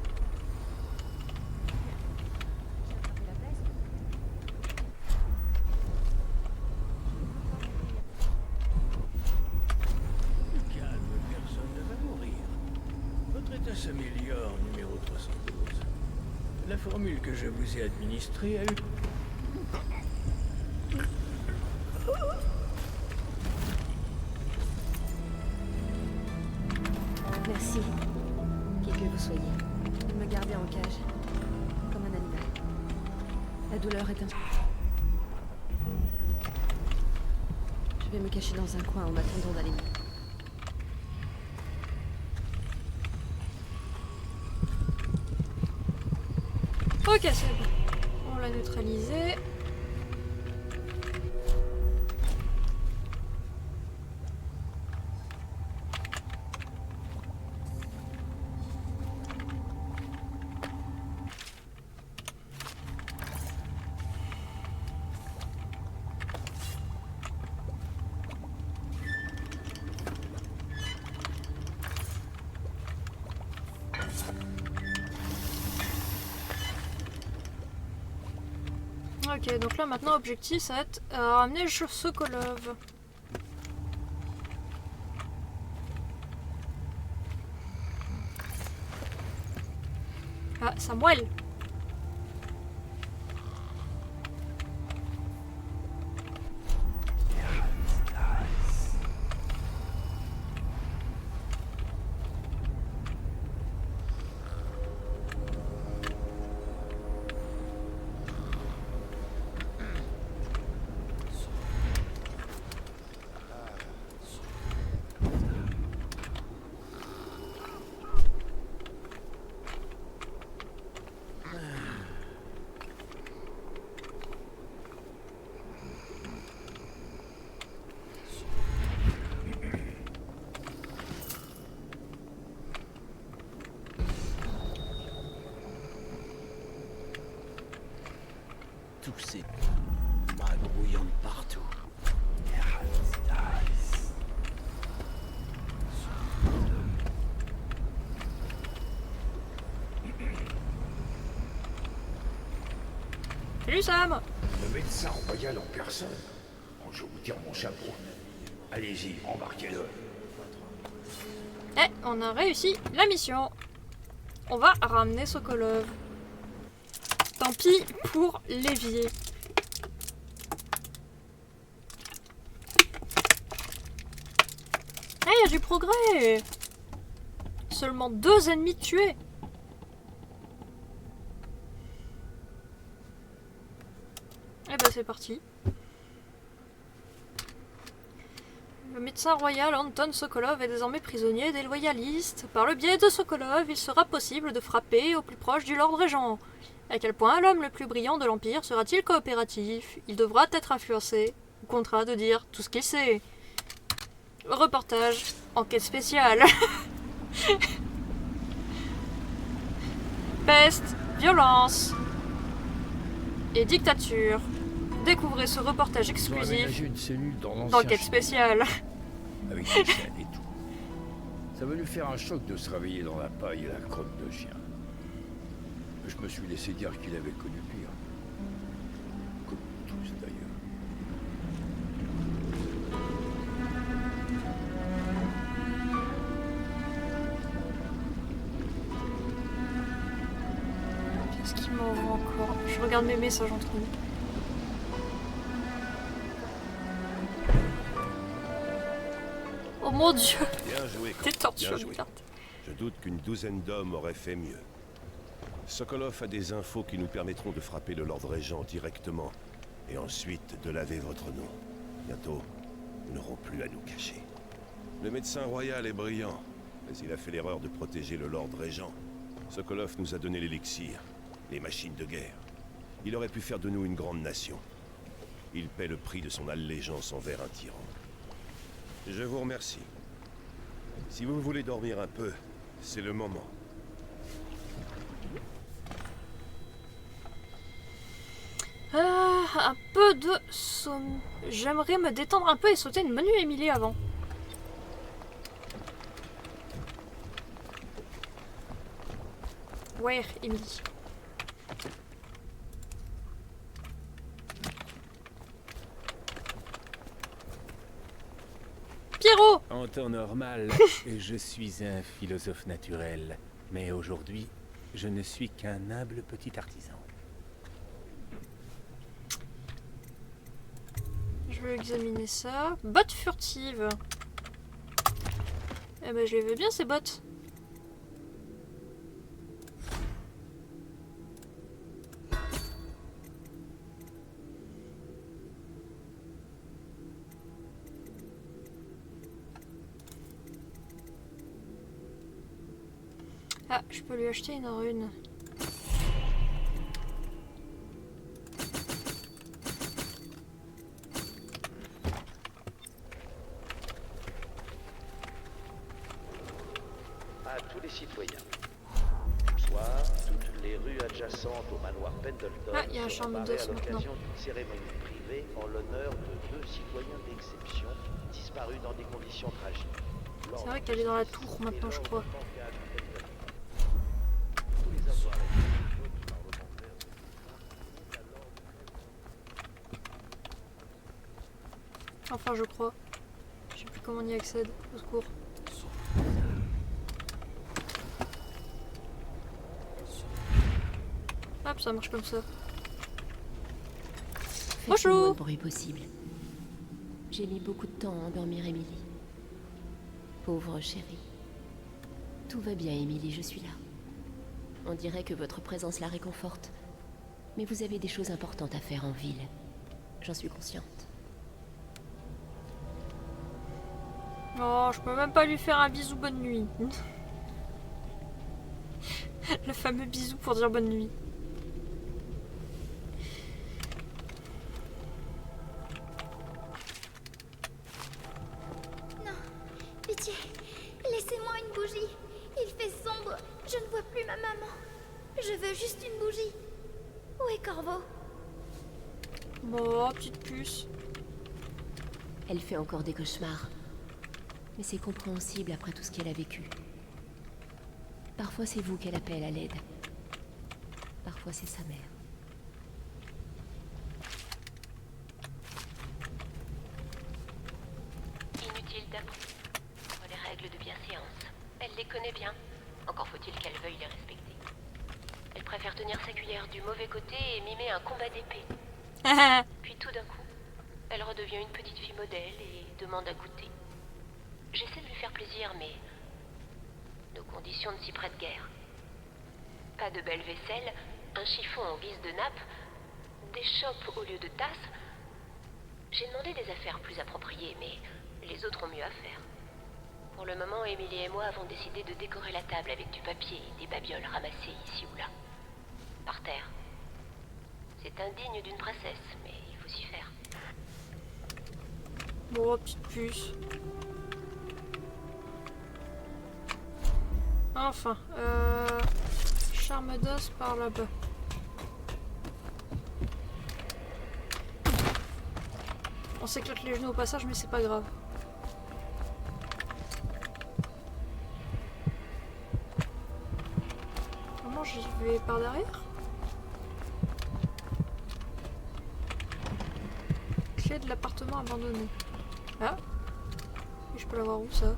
Calme, personne ne va mourir. Votre état s'améliore, numéro 312. La formule que je vous ai administrée a eu... Merci. Qui que vous soyez. Vous me gardez en cage. Comme un animal. La douleur est un... Je vais me cacher dans un coin en attendant d'aller mieux. Ok, c'est bon. On l'a neutralisé. Ok, donc là maintenant objectif ça va être ramener le Sokolov. Ah, ça moelle. Tous ces magrouillants de partout. Salut Sam. Le médecin royal en personne. Oh, je vous tire mon chapeau. Allez-y, embarquez-le. Eh, on a réussi la mission. On va ramener Sokolov. Tant pis pour l'évier. Ah, il y a du progrès. Seulement 2 ennemis tués. Eh ben c'est parti. Le médecin royal Anton Sokolov est désormais prisonnier des loyalistes. Par le biais de Sokolov, il sera possible de frapper au plus proche du Lord Régent. À quel point l'homme le plus brillant de l'Empire sera-t-il coopératif? Il devra être influencé, ou contraint de dire tout ce qu'il sait. Reportage, enquête spéciale. Peste, violence et dictature. Découvrez ce reportage Ils ont exclusif aménagé une cellule dans l'ancien d'enquête château, spéciale. avec des chaînes et tout. Ça va lui faire un choc de se réveiller dans la paille et la crotte de chien. Je me suis laissé dire qu'il avait connu pire. Comme tous d'ailleurs. Qu'est-ce qu'il m'envoie encore? Je regarde mes messages entre nous. Oh mon dieu! Bien joué, T'es Corp, torture bien joué. ouverte. Je doute qu'une douzaine d'hommes auraient fait mieux. Sokolov a des infos qui nous permettront de frapper le Lord Régent directement, et ensuite de laver votre nom. Bientôt, nous n'aurons plus à nous cacher. Le médecin royal est brillant, mais il a fait l'erreur de protéger le Lord Régent. Sokolov nous a donné l'élixir, les machines de guerre. Il aurait pu faire de nous une grande nation. Il paie le prix de son allégeance envers un tyran. Je vous remercie. Si vous voulez dormir un peu, c'est le moment. Un peu de somme. J'aimerais me détendre un peu et sauter une bonne nuit Émilie avant. Ouais, Émilie. Pierrot! En temps normal, je suis un philosophe naturel. Mais aujourd'hui, je ne suis qu'un humble petit artisan. Je vais examiner ça. Bottes furtives. Eh ben je les veux bien ces bottes. Ah, je peux lui acheter une rune. À tous les citoyens. Ce soir, toutes les rues adjacentes au manoir Pendleton Ah, il y a un seront charme barrées d'os à maintenant. l'occasion d'une cérémonie privée en l'honneur de 2 citoyens d'exception disparus dans des conditions tragiques. C'est vrai qu'elle est dans la tour maintenant, je crois. Enfin, je crois. Je sais plus comment on y accède. Au secours. Hop, ça marche comme ça. Faites Bonjour. le moins de bruit possible. J'ai mis beaucoup de temps à endormir Émilie. Pauvre chérie. Tout va bien, Émilie, je suis là. On dirait que votre présence la réconforte. Mais vous avez des choses importantes à faire en ville. J'en suis consciente. Oh, je peux même pas lui faire un bisou bonne nuit. Le fameux bisou pour dire bonne nuit. Pitié, laissez-moi une bougie. Il fait sombre, je ne vois plus ma maman. Je veux juste une bougie. Où est Corvo? Bon, petite puce. Elle fait encore des cauchemars. Mais c'est compréhensible après tout ce qu'elle a vécu. Parfois c'est vous qu'elle appelle à l'aide. Parfois c'est sa mère. Inutile d'apprendre les règles de bienséance. Elle les connaît bien. Encore faut-il qu'elle veuille les respecter. Elle préfère tenir sa cuillère du mauvais côté et mimer un combat d'épée. Puis tout d'un coup, elle redevient une petite fille modèle et demande à goûter. J'essaie de lui faire plaisir, mais nos conditions ne s'y prêtent guère. Pas de belle vaisselle, un chiffon en guise de nappe, des chopes au lieu de tasses. J'ai demandé des affaires plus appropriées, mais les autres ont mieux à faire. Pour le moment, Émilie et moi avons décidé de décorer la table avec du papier et des babioles ramassées ici ou là. Par terre. C'est indigne d'une princesse, mais il faut s'y faire. Bon, petite puce. Enfin, charme d'os par là-bas. On s'éclate les genoux au passage, mais c'est pas grave. Comment j'y vais par derrière? Clé de l'appartement abandonné. Ah, et je peux l'avoir où ça?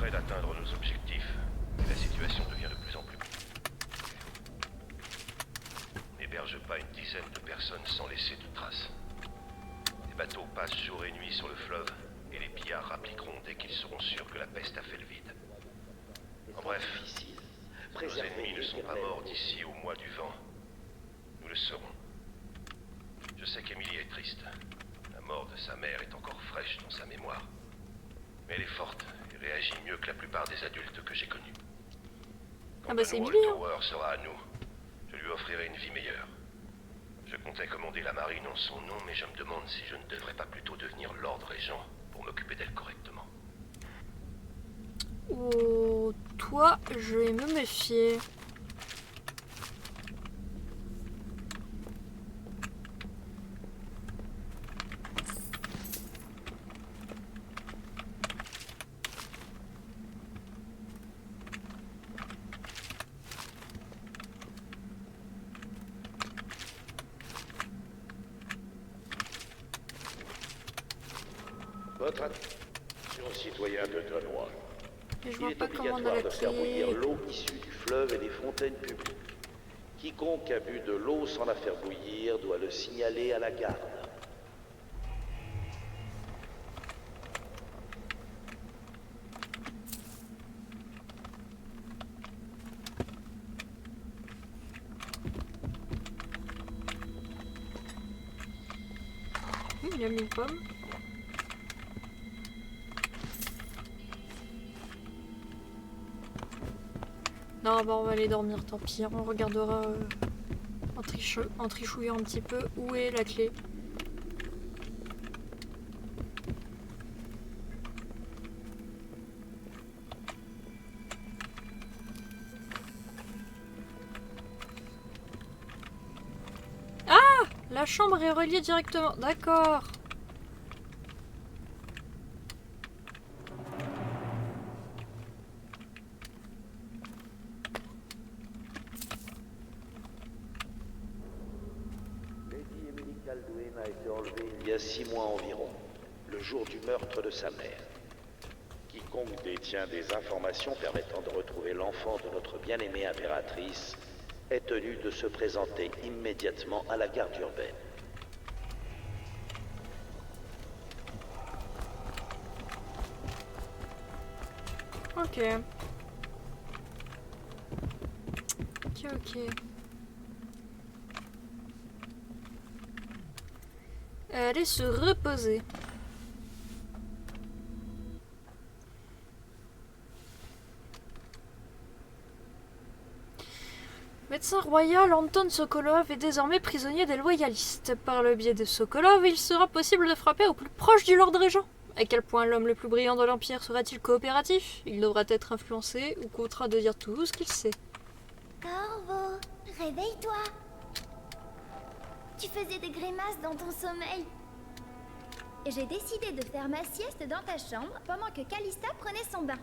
près d'atteindre nos objectifs, et la situation devient de plus en plus... N'héberge pas une dizaine de personnes sans laisser de traces. Les bateaux passent jour et nuit sur le fleuve, et les pillards rappliqueront dès qu'ils seront sûrs que la peste a fait le vide. En bref, nos ennemis ne sont pas morts d'ici au mois du vent. Nous le serons. Je sais qu'Emily est triste. La mort de sa mère est encore fraîche dans sa mémoire. Mais elle est forte et réagit mieux que la plupart des adultes que j'ai connus. Quand c'est Dunwall Emily, hein. Tower sera à nous, je lui offrirai une vie meilleure. Je comptais commander la marine en son nom, mais je me demande si je ne devrais pas plutôt devenir Lord Régent pour m'occuper d'elle correctement. Oh, toi, je vais me méfier. Votre attention, citoyen de Dunwall. Et je Il vois est pas comment on a obligatoire la de faire bouillir clé. l'eau issue du fleuve et des fontaines publiques. Quiconque a bu de l'eau sans la faire bouillir doit le signaler à la garde. Il a mis une pomme. Non, bah on va aller dormir, tant pis. On regardera en trichouillant un petit peu où est la clé. Ah! La chambre est reliée directement. D'accord. Lady Emily Kaldwin a été enlevée il y a 6 mois environ, le jour du meurtre de sa mère. Quiconque détient des informations permettant de retrouver l'enfant de notre bien-aimée impératrice est tenu de se présenter immédiatement à la garde urbaine. Ok. Ok. Aller se reposer. Médecin royal Anton Sokolov est désormais prisonnier des loyalistes. Par le biais de Sokolov, il sera possible de frapper au plus proche du Lord Régent. À quel point l'homme le plus brillant de l'Empire sera-t-il coopératif? Il devra être influencé ou contraint de dire tout ce qu'il sait. Corvo, réveille-toi. Tu faisais des grimaces dans ton sommeil. Et j'ai décidé de faire ma sieste dans ta chambre pendant que Callista prenait son bain.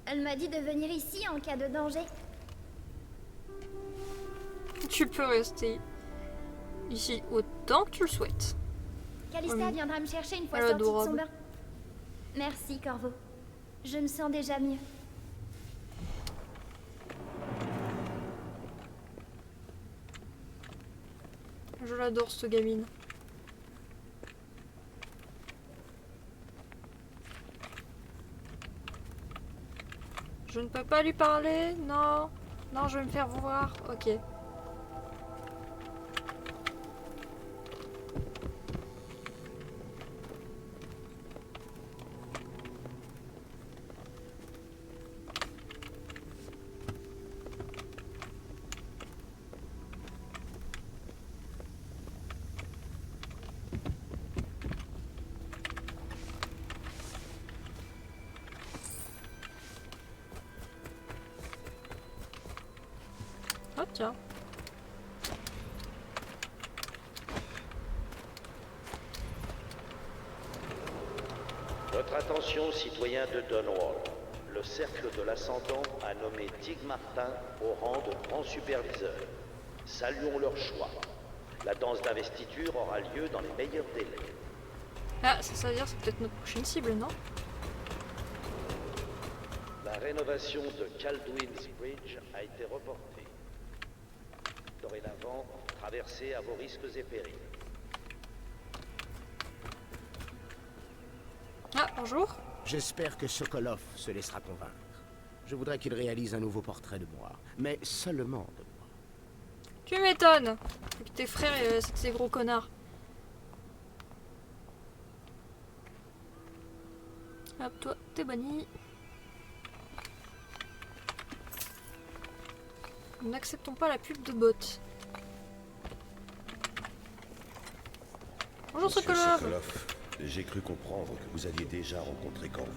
Elle m'a dit de venir ici en cas de danger. Tu peux rester ici autant que tu le souhaites. Callista viendra me chercher une fois Elle est sortie de son adorable. bain. Merci, Corvo. Je me sens déjà mieux. Je l'adore, cette gamine. Je ne peux pas lui parler? Non. Non, je vais me faire voir. Ok. Oh tiens. Votre attention, citoyens de Dunwall. Le cercle de l'Ascendant a nommé Tig Martin au rang de grand superviseur. Saluons leur choix. La danse d'investiture aura lieu dans les meilleurs délais. Ah, ça veut dire que c'est peut-être notre prochaine cible, non? rénovation de Kaldwin's Bridge a été reportée. Dorénavant, traversez à vos risques et périls. Ah, bonjour. J'espère que Sokolov se laissera convaincre. Je voudrais qu'il réalise un nouveau portrait de moi, mais seulement de moi. Tu m'étonnes. Avec tes frères et ces gros connards. Hop, toi, t'es banni. Nous n'acceptons pas la pub de bot. Bonjour Monsieur Sokolov. Sokolov, j'ai cru comprendre que vous aviez déjà rencontré Corvo.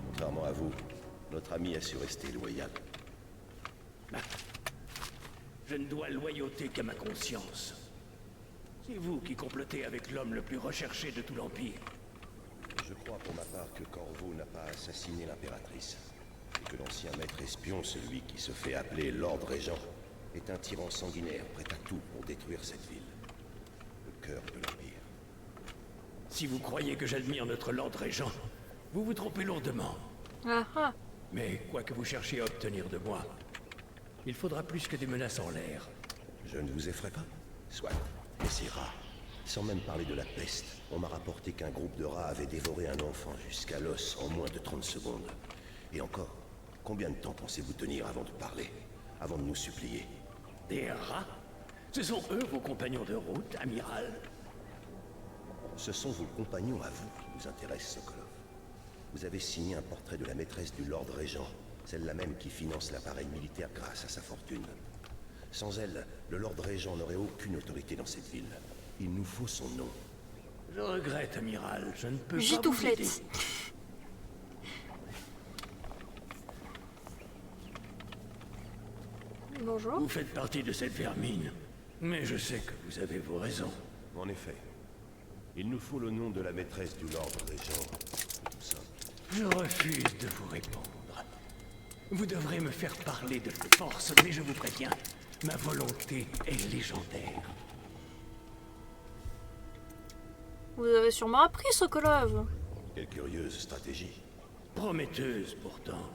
Contrairement à vous, notre ami a su rester loyal. Je ne dois loyauté qu'à ma conscience. C'est vous qui complotez avec l'homme le plus recherché de tout l'Empire. Je crois pour ma part que Corvo n'a pas assassiné l'impératrice. Et que l'ancien maître espion, celui qui se fait appeler Lord Régent, est un tyran sanguinaire prêt à tout pour détruire cette ville. Le cœur de l'Empire. Si vous croyez que j'admire notre Lord Régent, vous vous trompez lourdement. Ah ah. Mais quoi que vous cherchiez à obtenir de moi, il faudra plus que des menaces en l'air. Je ne vous effraie pas? Soit. Mais ces rats, sans même parler de la peste, on m'a rapporté qu'un groupe de rats avait dévoré un enfant jusqu'à l'os en moins de 30 secondes. Et encore, combien de temps pensez-vous tenir avant de parler? Avant de nous supplier? Des rats? Ce sont eux vos compagnons de route, amiral? Ce sont vos compagnons à vous qui nous intéressent, Sokolov. Vous avez signé un portrait de la maîtresse du Lord Régent, celle-là même qui finance l'appareil militaire grâce à sa fortune. Sans elle, le Lord Régent n'aurait aucune autorité dans cette ville. Il nous faut son nom. Je regrette, amiral, je ne peux pas vous Gitouflette. aider. Bonjour. Vous faites partie de cette vermine, mais je sais que vous avez vos raisons. En effet, il nous faut le nom de la maîtresse du Lord Régent. Tout simple. Je refuse de vous répondre. Vous devrez me faire parler de force, mais je vous préviens, ma volonté est légendaire. Vous avez sûrement appris, Sokolov. Quelle curieuse stratégie. Prometteuse, pourtant.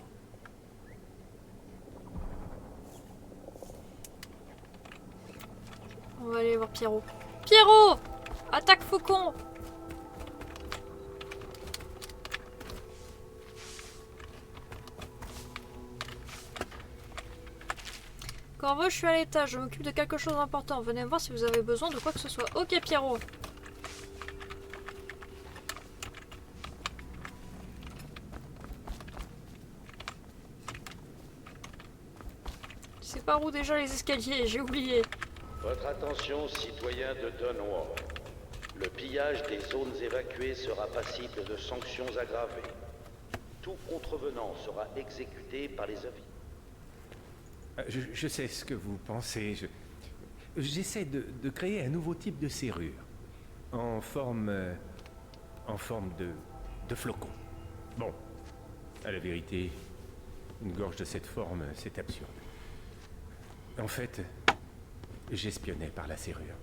On va aller voir Pierrot. Pierrot! Attaque faucon! Corvo, je suis à l'étage, je m'occupe de quelque chose d'important. Venez me voir si vous avez besoin de quoi que ce soit. Ok, Pierrot. C'est par où déjà les escaliers? J'ai oublié. Votre attention, citoyens de Dunwall. Le pillage des zones évacuées sera passible de sanctions aggravées. Tout contrevenant sera exécuté par les avis. Je sais ce que vous pensez. J'essaie de créer un nouveau type de serrure. En forme de flocon. Bon, à la vérité, une gorge de cette forme, c'est absurde. En fait, j'espionnais par la serrure.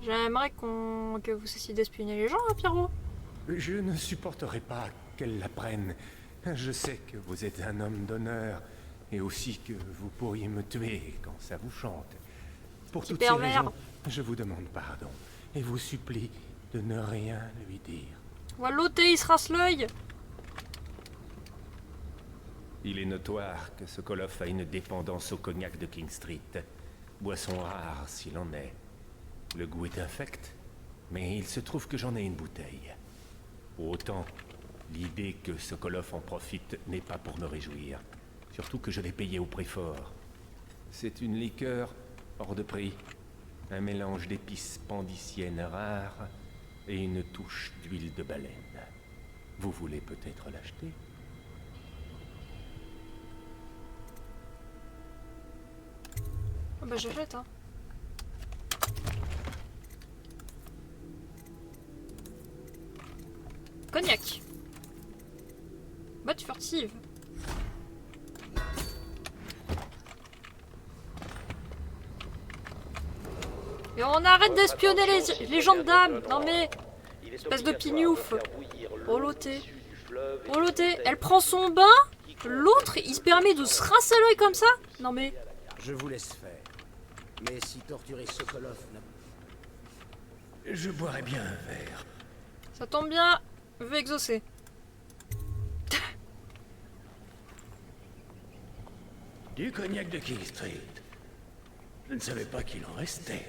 J'aimerais que vous cessiez d'espionner les gens, hein, Pierrot. Je ne supporterai pas qu'elle la prenne. Je sais que vous êtes un homme d'honneur, et aussi que vous pourriez me tuer quand ça vous chante. Pour toutes ces raisons, je vous demande pardon, et vous supplie de ne rien lui dire. On va l'ôter, il se rase l'œil. Il est notoire que Sokolov a une dépendance au cognac de King Street. Boisson rare s'il en est. Le goût est infect, mais il se trouve que j'en ai une bouteille. Pour autant, l'idée que Sokolov en profite n'est pas pour me réjouir. Surtout que je l'ai payé au prix fort. C'est une liqueur hors de prix. Un mélange d'épices pandiciennes rares et une touche d'huile de baleine. Vous voulez peut-être l'acheter ? Ah bah j'achète, hein. Cognac. Botte furtive. Et on arrête d'espionner les gendarmes. Non mais... Il est Espèce de obligatoire pignouf. faire bouillir l'eau Reloté. issue du fleuve et Reloté. du Elle prend son bain. L'autre, il se permet de se rincer l'œil comme ça. Non mais... Je vous laisse faire. Mais si torturer Sokolov n'a... Je boirais bien un verre. Ça tombe bien. Vœu exaucé. Du cognac de King Street. Je ne savais pas qu'il en restait.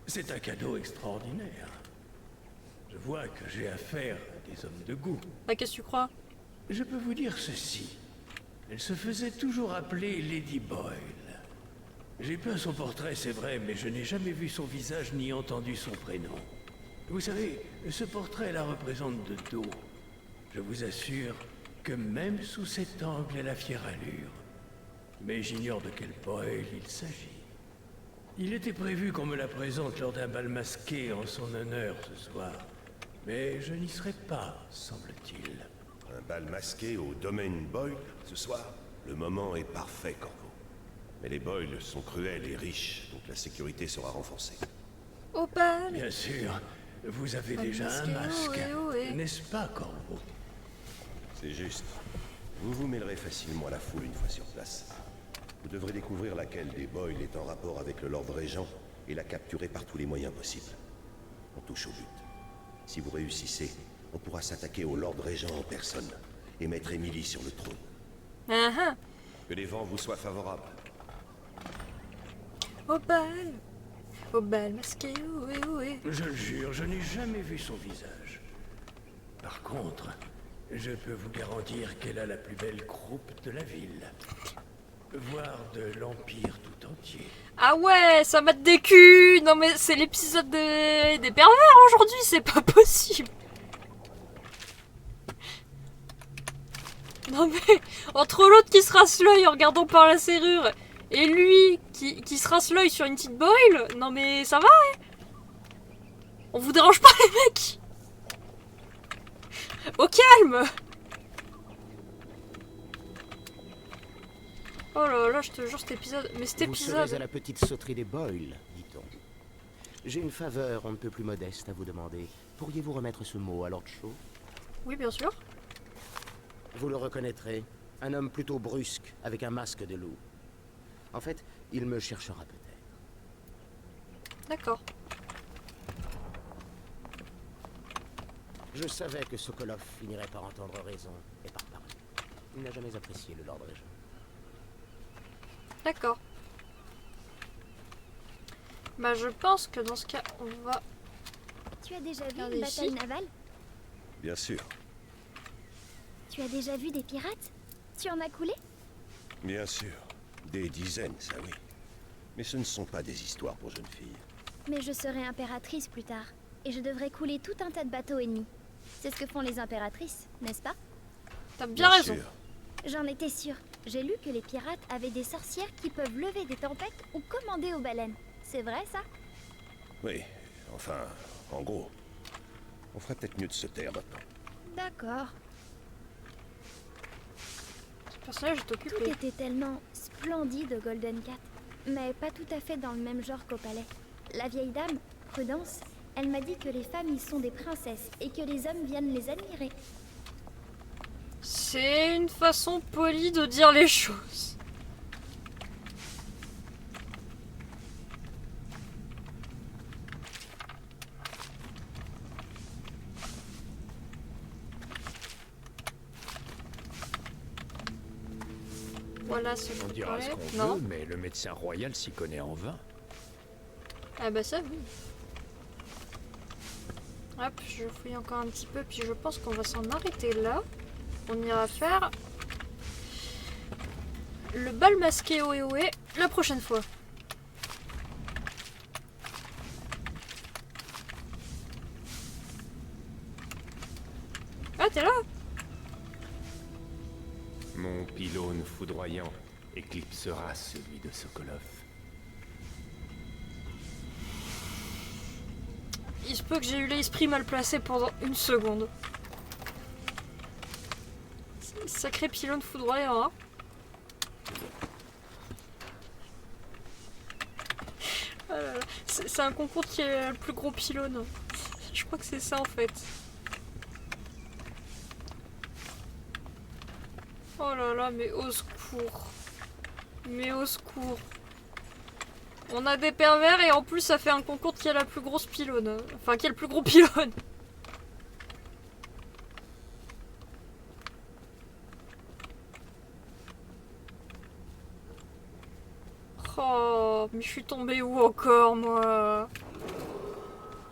C'est un cadeau extraordinaire. Je vois que j'ai affaire à des hommes de goût. Bah qu'est-ce que tu crois? Je peux vous dire ceci. Elle se faisait toujours appeler Lady Boyle. J'ai peint son portrait, c'est vrai, mais je n'ai jamais vu son visage ni entendu son prénom. Vous savez, ce portrait la représente de dos. Je vous assure que même sous cet angle, elle a fière allure. Mais j'ignore de quel Boyle il s'agit. Il était prévu qu'on me la présente lors d'un bal masqué en son honneur ce soir. Mais je n'y serai pas, semble-t-il. Un bal masqué au domaine Boyle, ce soir? Le moment est parfait, Corvo. Mais les Boyle sont cruels et riches, donc la sécurité sera renforcée. Au bal. Bien sûr, vous avez Bal déjà un masqué, masque, ohé. n'est-ce pas, Corvo? C'est juste. Vous vous mêlerez facilement à la foule une fois sur place. Vous devrez découvrir laquelle des Boyle est en rapport avec le Lord Régent et la capturer par tous les moyens possibles. On touche au but. Si vous réussissez, on pourra s'attaquer au Lord Régent en personne et mettre Emily sur le trône. Ah ah. Que les vents vous soient favorables. Au bal. Au bal masqué, ohé, ohé. Je le jure, je n'ai jamais vu son visage. Par contre, je peux vous garantir qu'elle a la plus belle croupe de la ville. Voire de l'Empire tout entier. Ah ouais, ça mate des culs. Non mais c'est l'épisode des pervers aujourd'hui, c'est pas possible. Non mais, entre l'autre qui se rase l'œil en regardant par la serrure et lui qui se rase l'œil sur une petite Boyle, non mais ça va, hein? On vous dérange pas les mecs? Au calme. Oh là là, je te jure cet épisode... Mais cet Vous épisode... serez à la petite sauterie des Boyle, dit-on. J'ai une faveur un peu plus modeste à vous demander. Pourriez-vous remettre ce mot à Lord Shaw? Oui, bien sûr. Vous le reconnaîtrez. Un homme plutôt brusque, avec un masque de loup. En fait, il me cherchera peut-être. D'accord. Je savais que Sokolov finirait par entendre raison et par parler. Il n'a jamais apprécié le Lord Régent. D'accord. Bah je pense que dans ce cas, on va... Tu as déjà vu Regardez une bataille ici. navale? Bien sûr. Tu as déjà vu des pirates? Tu en as coulé? Bien sûr. Des dizaines, ça oui. Mais ce ne sont pas des histoires pour jeunes filles. Mais je serai impératrice plus tard. Et je devrais couler tout un tas de bateaux ennemis. C'est ce que font les impératrices, n'est-ce pas? T'as bien raison. sûr. J'en étais sûre. J'ai lu que les pirates avaient des sorcières qui peuvent lever des tempêtes ou commander aux baleines. C'est vrai ça? Oui, enfin, en gros. On ferait peut-être mieux de se taire maintenant. D'accord. Ce personnage est Tout occupé. était tellement splendide au Golden Cat. Mais pas tout à fait dans le même genre qu'au palais. La vieille dame, Prudence, elle m'a dit que les femmes y sont des princesses et que les hommes viennent les admirer. C'est une façon polie de dire les choses. Voilà ce On que dira ce ouais. qu'on Non. veut, mais le médecin royal s'y connaît en vin. Ah bah ça oui. Hop, je fouille encore un petit peu, puis je pense qu'on va s'en arrêter là. On ira faire le bal masqué ohé ohé la prochaine fois. Ah, t'es là? Mon pylône foudroyant éclipsera celui de Sokolov. Il se peut que j'ai eu l'esprit mal placé pendant une seconde. Sacré pylône foudroyant, hein. Ah là là. C'est un concours qui est le plus gros pylône. Je crois que c'est ça en fait. Oh là là, mais au secours. Mais au secours. On a des pervers et en plus ça fait un concours qui a la plus grosse pylône. Enfin, qui a le plus gros pylône. Oh, mais je suis tombée où encore, moi?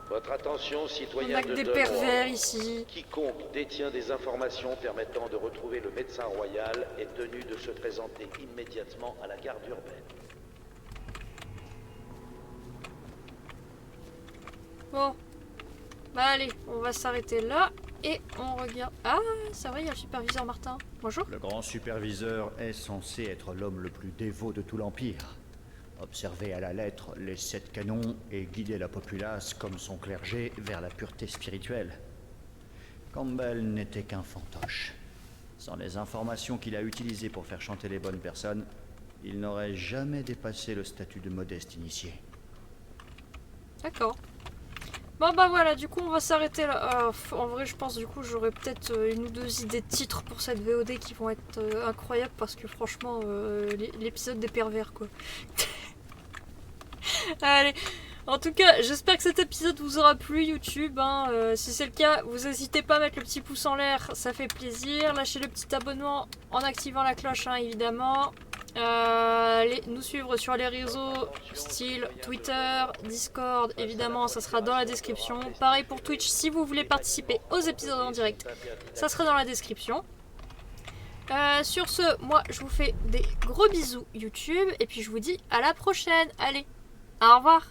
Votre attention, On citoyens a que de des Dunwall. pervers ici. Quiconque détient des informations permettant de retrouver le médecin royal est tenu de se présenter immédiatement à la garde urbaine. Bon. Bah allez, on va s'arrêter là. Et on regarde... Ah, c'est vrai, il y a le superviseur Martin. Bonjour. Le grand superviseur est censé être l'homme le plus dévot de tout l'Empire. Observer à la lettre les 7 canons et guider la populace comme son clergé vers la pureté spirituelle. Campbell n'était qu'un fantoche. Sans les informations qu'il a utilisées pour faire chanter les bonnes personnes, il n'aurait jamais dépassé le statut de modeste initié. D'accord. Bon bah voilà, du coup on va s'arrêter là. En vrai je pense du coup j'aurai peut-être une ou deux idées de titres pour cette VOD qui vont être incroyables parce que franchement l'épisode des pervers quoi. Allez, en tout cas j'espère que cet épisode vous aura plu YouTube, hein. Si c'est le cas vous n'hésitez pas à mettre le petit pouce en l'air, ça fait plaisir. Lâchez le petit abonnement en activant la cloche hein, évidemment. Nous suivre sur les réseaux style Twitter, Discord, évidemment ça sera dans la description. Pareil pour Twitch, si vous voulez participer aux épisodes en direct, ça sera dans la description. Sur ce, moi je vous fais des gros bisous YouTube et puis je vous dis à la prochaine. Allez, au revoir.